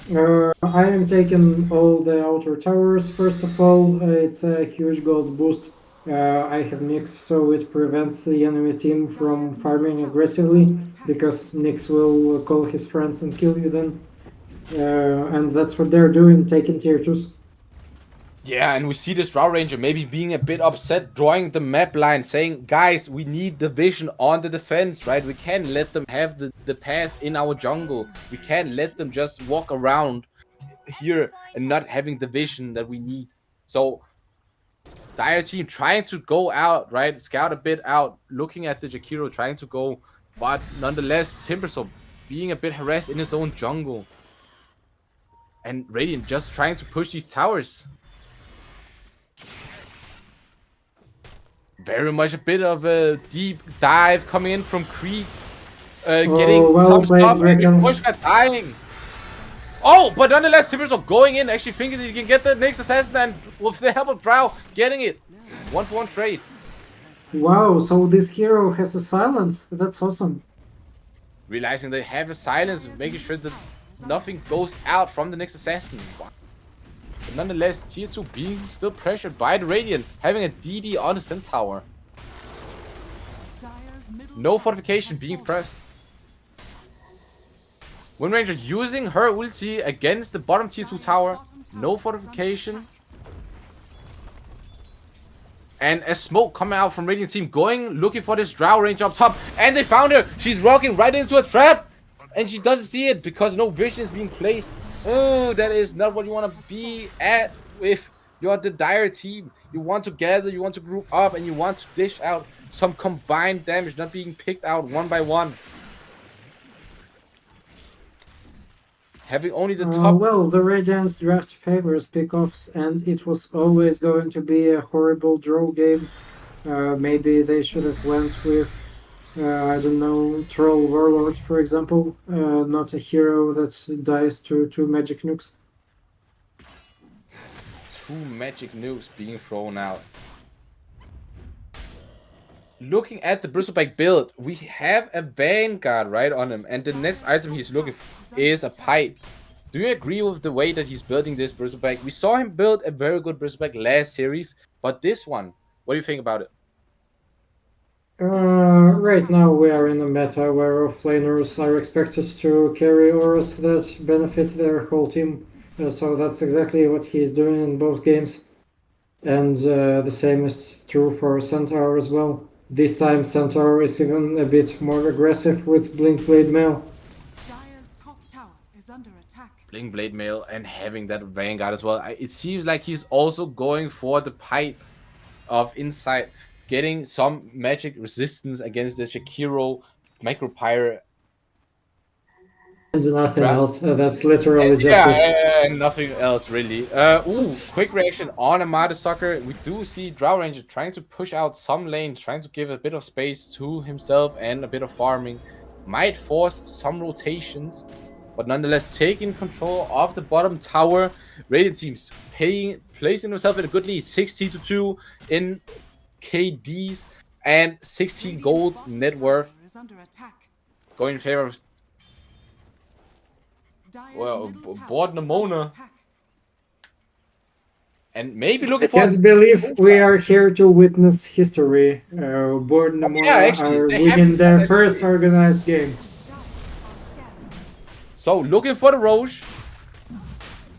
I am taking all the outer towers. First of all, it's a huge gold boost. I have Nyx, so it prevents the enemy team from farming aggressively, because Nyx will call his friends and kill you then. And that's what they're doing, taking tier 2s. Yeah, and we see this Drow Ranger maybe being a bit upset, drawing the map line, saying, guys, we need the vision on the defense, right? We can't let them have the path in our jungle. We can't let them just walk around here and not having the vision that we need. So, Dire team trying to go out, right? Scout a bit out, looking at the Jakiro, trying to go. But nonetheless, Timbersaw being a bit harassed in his own jungle. And Radiant just trying to push these towers. Very much a bit of a deep dive coming in from Creek. Getting some stuff and Pushka dying. Oh, but nonetheless, Timbersaw going in, actually thinking that you can get the next assassin, and with the help of Drow, getting it. 1-for-1 trade. Wow, so this hero has a silence. That's awesome. Realizing they have a silence, making sure that nothing goes out from the next assassin. But nonetheless, tier 2 being still pressured by the Radiant, having a DD on the Centaur. No fortification being pressed. Wind Ranger using her ulti against the bottom tier 2 tower. No fortification. And a smoke coming out from Radiant team, looking for this Drow range up top. And they found her. She's walking right into a trap. And she doesn't see it because no vision is being placed. Oh, that is not what you want to be at with the Dire team. You want to gather, you want to group up, and you want to dish out some combined damage, not being picked out one by one. Having only the top... well, the Radiant draft favors pickoffs, and it was always going to be a horrible draw game. Maybe they should have went with, I don't know, Troll Warlord, for example. Not a hero that dies to 2 magic nukes. 2 magic nukes being thrown out. Looking at the Bristleback build, we have a Vanguard right on him, and the next item he's looking for is a pipe. Do you agree with the way that he's building this Bristleback? We saw him build a very good Bristleback last series, but this one, what do you think about it? Right now we are in a meta where offlaners are expected to carry auras that benefit their whole team. So that's exactly what he's doing in both games. And the same is true for Centaur as well. This time Centaur is even a bit more aggressive with Blink Blade Mail. Dire's top tower is under attack. Blink Blade Mail and having that Vanguard as well. It seems like he's also going for the pipe of insight, getting some magic resistance against the Shakiro Micropyre. And nothing else. That's literally just it. And nothing else really. Ooh, quick reaction on a Martyr Sucker. We do see Drow Ranger trying to push out some lanes, trying to give a bit of space to himself and a bit of farming. Might force some rotations, but nonetheless taking control of the bottom tower. Radiant teams placing themselves in a good lead, 16-2 in KDs and 16 gold net worth, Is under attack. going in favor of Dire's middle tower board is under Nimona, attack. and maybe I looking for... can't believe we are here to witness history. Board Namora actually, are they winning have- their first organized game. Dire are scattering. So looking for the Roche,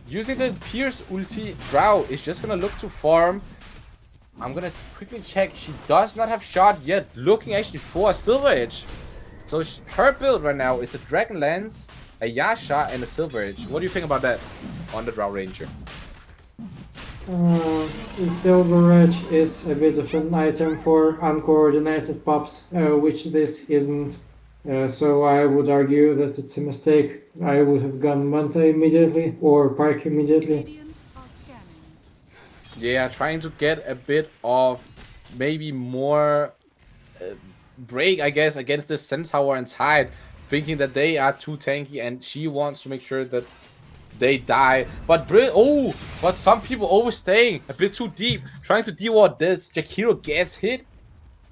using the Pierce ulti. Drow is just gonna look to farm. I'm gonna quickly check. She does not have shot yet. Looking actually for a Silver Edge. So her build right now is a Dragon Lance, a Yasha, and a Silver Edge. What do you think about that on the Drow Ranger? Silver Edge is a bit of an item for uncoordinated pops, which this isn't. So I would argue that it's a mistake. I would have gone Manta immediately or Pike immediately. Radiant are scanning. Yeah, trying to get a bit of maybe more break, I guess, against the Centaur and Tide, thinking that they are too tanky, and she wants to make sure that they die. But but some people overstaying a bit too deep, trying to de-ward this. Jakiro gets hit.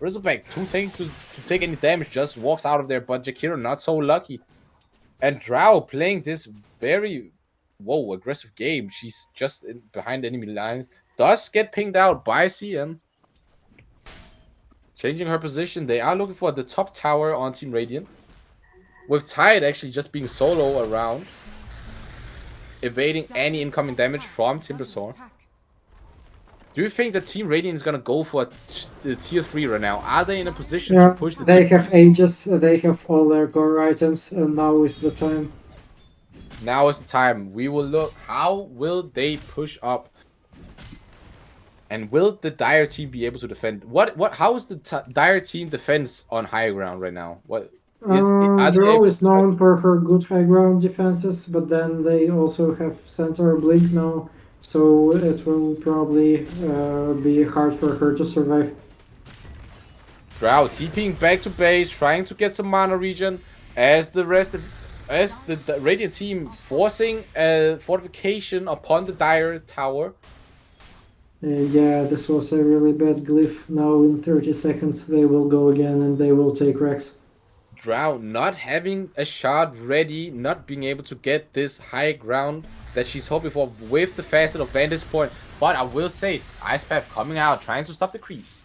Bristleback too tanky to take any damage, just walks out of there, but Jakiro not so lucky. And Drow playing this very aggressive game. She's just behind enemy lines. Does get pinged out by CM. Changing her position. They are looking for the top tower on Team Radiant. With Tide actually just being solo around, evading any incoming damage from Timbersaw. Do you think the Team Radiant is gonna go for the tier 3 right now? Are they in a position to push the They tier have 3s? Aegis, they have all their core items, and now is the time. Now is the time. We will look. How will they push up? And will the Dire team be able to defend? How is the Dire team defense on high ground right now? Drow is known for her good high ground defenses, but then they also have Centaur Blink now, so it will probably be hard for her to survive. Drow TPing back to base, trying to get some mana regen, as the Radiant team forcing a fortification upon the Dire tower. Yeah, this was a really bad glyph. Now in 30 seconds they will go again and they will take Rex. Drow not having a shard ready, not being able to get this high ground that she's hoping for with the facet of vantage point. But I will say, Ice Path coming out, trying to stop the creeps.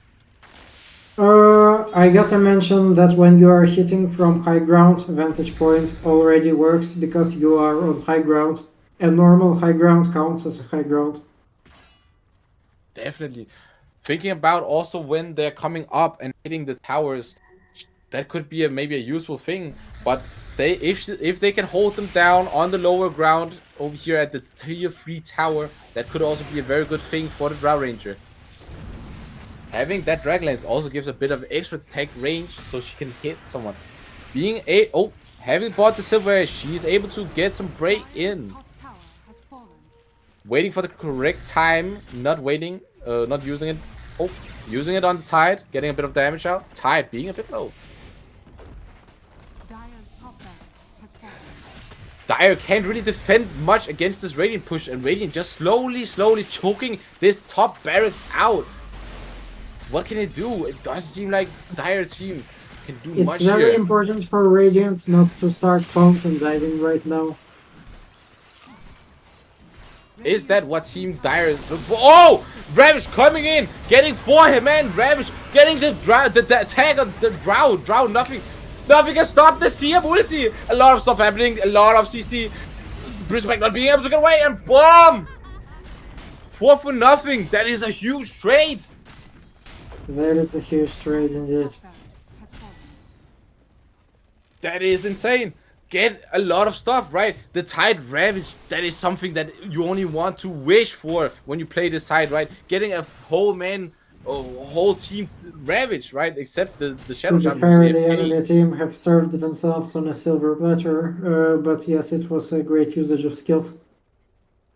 I gotta mention that when you are hitting from high ground, vantage point already works because you are on high ground. A normal high ground counts as a high ground. Definitely. thinking about also when they're coming up and hitting the towers, that could be maybe a useful thing. But if they can hold them down on the lower ground over here at the tier 3 tower, that could also be a very good thing for the Drow Ranger. Having that Dragonlance also gives a bit of extra attack range, so she can hit someone. Having bought the Silver, she's able to get some break in. Top tower has fallen. Waiting for the correct time, not using it. Oh, using it on the Tide, getting a bit of damage out. Tide being a bit low. Dire's top barracks has fallen. Dire can't really defend much against this Radiant push, and Radiant just slowly choking this top barracks out. What can it do? It doesn't seem like Dire team can do It's much very here. important for Radiant not to start fountain diving right now. Is that what Team Dire is looking for? Oh! Ravage coming in! Getting for him, man! Ravage getting the attack on the Drow. Drow, nothing can stop the CM ulti! A lot of stuff happening, a lot of CC. Brisbane not being able to get away, and bomb! 4 for nothing! That is a huge trade! That is a huge trade indeed. Top barracks has fallen. That is insane. Get a lot of stuff, right? The Tide Ravage, that is something that you only want to wish for when you play this side, right? Getting a whole team Ravage, right? Except the Shadow To be Shaman. fair, the enemy team have served themselves on a silver platter, but yes, it was a great usage of skills.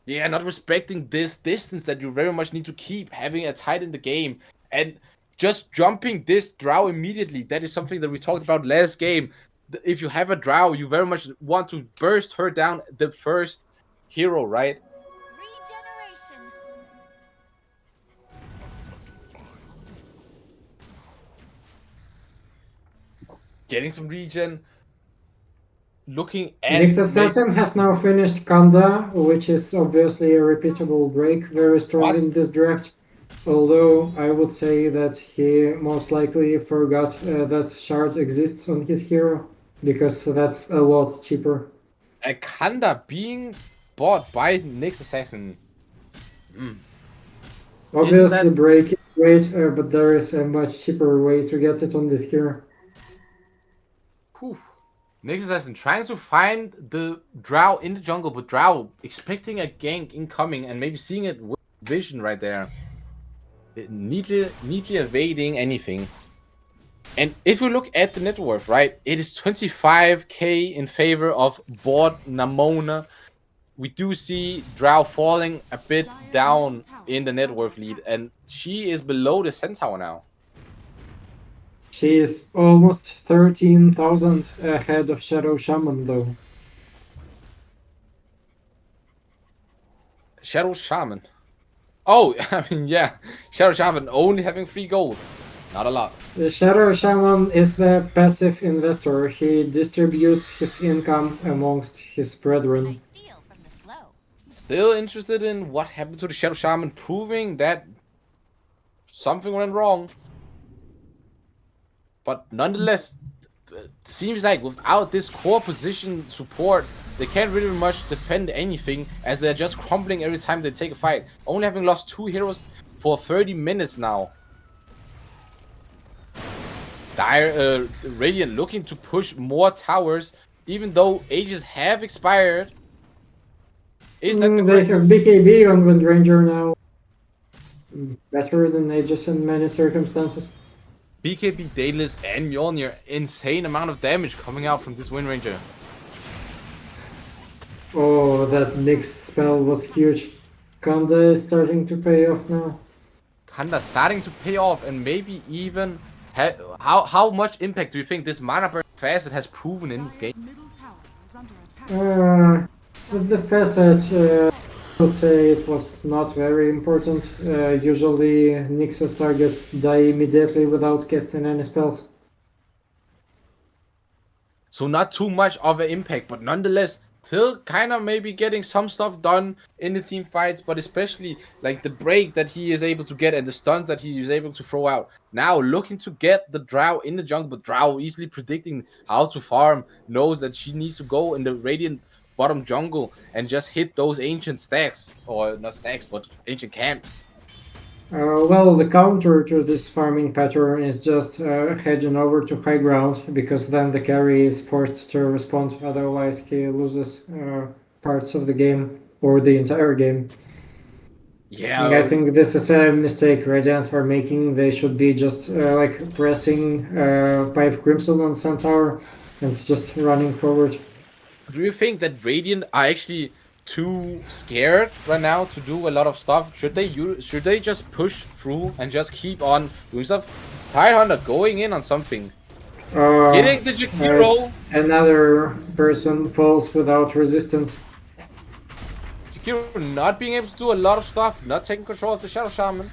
Yeah, not respecting this distance that you very much need to keep having a Tide in the game. And just jumping this Drow immediately, that is something that we talked about last game. If you have a Drow, you very much want to burst her down the first hero, right? Regeneration. Getting some regen. Looking at Nyx Assassin has now finished Kanda, which is obviously a repeatable break, very strong What? in this draft. Although I would say that he most likely forgot that shard exists on his hero, because that's a lot cheaper. a Kanda being bought by Nyx Assassin. Obviously, that- break is great, but there is a much cheaper way to get it on this hero. Whew. Nyx Assassin trying to find the Drow in the jungle, but Drow expecting a gank incoming and maybe seeing it with vision right there. Neatly evading anything. And if we look at the net worth, right, it is 25k in favor of board Namona. We do see Drow falling a bit down in the net worth lead, and she is below the Centaur now. She is almost 13,000 ahead of Shadow Shaman, though. Shadow Shaman. Oh, I mean, yeah. Shadow Shaman only having 3 gold. Not a lot. The Shadow Shaman is the passive investor. He distributes his income amongst his I brethren. steal from the slow. Still interested in what happened to the Shadow Shaman, proving that something went wrong. But nonetheless, it seems like without this core position support, they can't really much defend anything, as they're just crumbling every time they take a fight. Only having lost 2 heroes for 30 minutes now. Radiant looking to push more towers, even though ages have expired. Is that the They right? have BKB on Wind Ranger now. Better than Aegis in many circumstances. BKB, Daedalus, and Mjolnir. Insane amount of damage coming out from this Wind Ranger. Oh, that Nyx spell was huge. Kanda is starting to pay off now. Kanda starting to pay off, and maybe even how much impact do you think this mana burn facet has proven in this game? Dire's middle tower is under attack. With the facet, I would say it was not very important. Usually Nyx's targets die immediately without casting any spells. So not too much of an impact, but nonetheless, still kind of maybe getting some stuff done in the team fights, but especially like the break that he is able to get and the stuns that he is able to throw out. Now looking to get the Drow in the jungle, but Drow easily predicting how to farm, knows that she needs to go in the Radiant bottom jungle and just hit those ancient stacks, or not stacks, but ancient camps. Well, the counter to this farming pattern is just heading over to high ground because then the carry is forced to respond, otherwise he loses parts of the game or the entire game. I Yeah, think this is a mistake Radiant are making. They should be just like pressing Pipe Crimson on Centaur and just running forward. do you think that Radiant are actually too scared right now to do a lot of stuff? Should they just push through and just keep on doing stuff? Tidehunter going in on something. Hitting the Jakiro. It's another person falls without resistance. Jakiro not being able to do a lot of stuff, not taking control of the Shadow Shaman.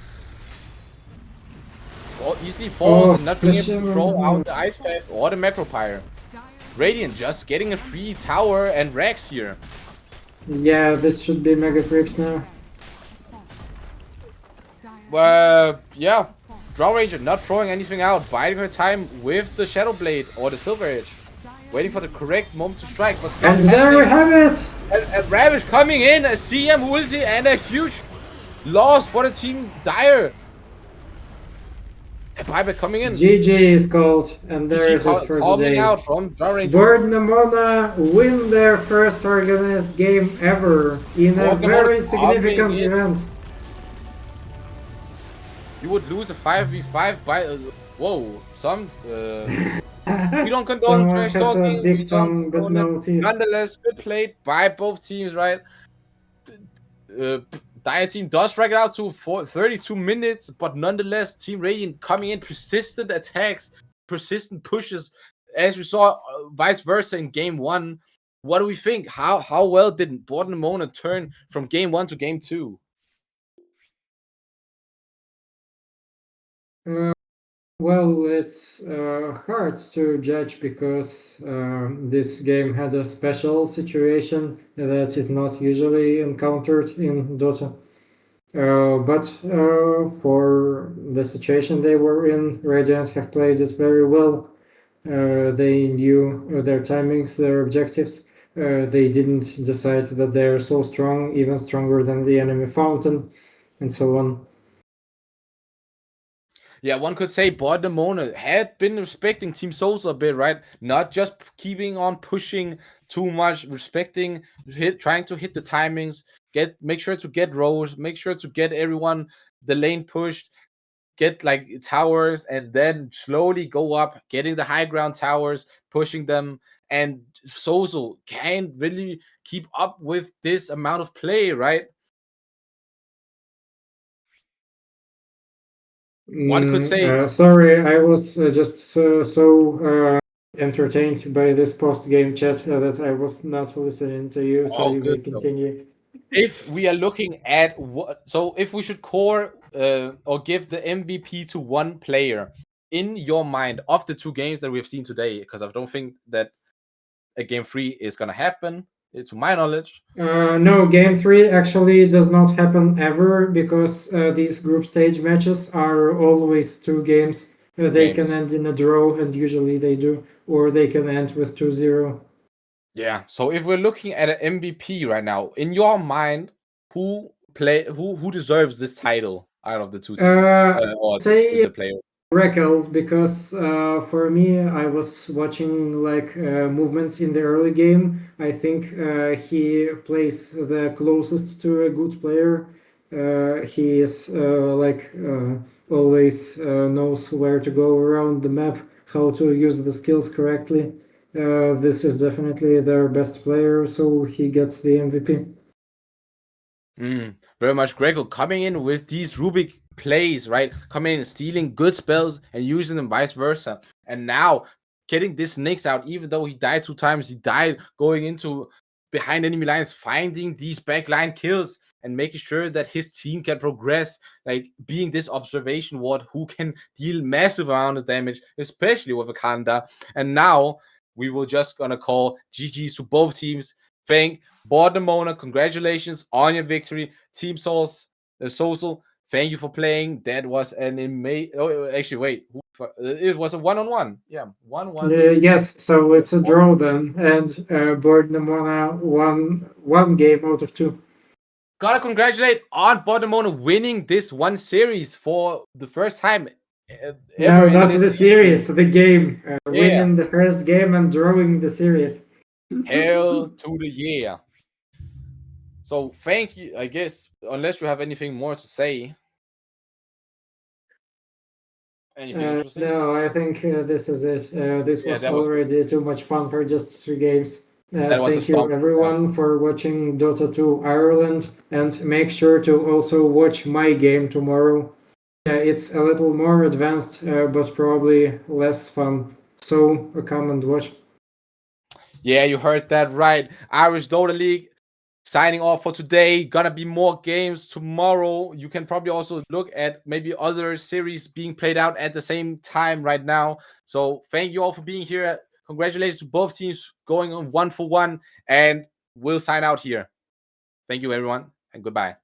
Easily falls and not being able to throw out the Ice Pack or the Macropyre. Radiant just getting a free tower and Rex here. Yeah, this should be Mega Creeps now. Yeah. Draw Ranger not throwing anything out, biding her time with the Shadow Blade or the Silver Edge. Waiting for the correct moment to strike, but and there we have it! And Ravage coming in, a CM ulti, and a huge loss for the team Dire. A Piper coming in. GG is called, and there it is for the day. Out from Draw Ranger. Bird Namona win their first organized game ever in a very significant event. You would lose a 5v5 by whoa, some we don't condone trash talking. Big tongue, but no teeth. Nonetheless, good played by both teams, right? Dire team does drag it out to 32 minutes, but nonetheless, Team Radiant coming in, persistent attacks, persistent pushes, as we saw, vice versa in game 1. What do we think? How well did Borden Mona turn from game 1 to game 2? Well, it's hard to judge because this game had a special situation that is not usually encountered in Dota. But for the situation they were in, Radiant have played it very well. They knew their timings, their objectives. They didn't decide that they're so strong, even stronger than the enemy fountain, and so on. Yeah, one could say Mona had been respecting Team Sosal a bit, right? Not just keeping on pushing too much, respecting, trying to hit the timings, make sure to get rows, make sure to get everyone the lane pushed, get like towers, and then slowly go up, getting the high ground towers, pushing them, and Sosal can't really keep up with this amount of play, right? One could say sorry, I was just so entertained by this post-game chat that I was not listening to you, so you may continue. If we are looking at if we should core or give the MVP to one player in your mind of the 2 games that we've seen today, because I don't think that a game 3 is gonna happen, to my knowledge. No, game 3 actually does not happen ever because these group stage matches are always 2 games. They can end in a draw, and usually they do, or they can end with 2-0. Yeah, so if we're looking at an MVP right now, in your mind, who deserves this title out of the 2 teams? Or the players? Rekel, because for me, I was watching like movements in the early game. I think he plays the closest to a good player. He is always knows where to go around the map, how to use the skills correctly. This is definitely their best player, so he gets the MVP. Very much Grego coming in with these Rubik plays, right? Coming in, stealing good spells and using them vice versa. And now getting this Nyx out, even though he died 2 times, he died going into behind enemy lines, finding these backline kills and making sure that his team can progress, like being this observation ward who can deal massive amount of damage, especially with a Kanda. And now we will just gonna call GG's to both teams. Thank Mona, congratulations on your victory. Team Sosal, thank you for playing. That was an amazing. Oh, actually, wait. It was a 1-on-1. Yeah, 1-1. Yes, so it's a draw then, and Mona won 1 game out of 2. gotta congratulate on Bodemona winning this one series for the first time ever No, in not this the season. series, the game. Yeah. Winning the first game and drawing the series. Hell to the yeah. So thank you. I guess unless you have anything more to say. Anything interesting? No, I think this is it. This Yeah, was that was good. already too much fun for just 3 games. That was a Thank you stomp. Yeah. everyone for watching Dota 2 Ireland, and make sure to also watch my game tomorrow. It's a little more advanced, but probably less fun. So come and watch. Yeah, you heard that right. Irish Dota League signing off for today. Gonna be more games tomorrow. You can probably also look at maybe other series being played out at the same time right now. So thank you all for being here. Congratulations to both teams going on 1-for-1, and we'll sign out here. Thank you, everyone, and goodbye.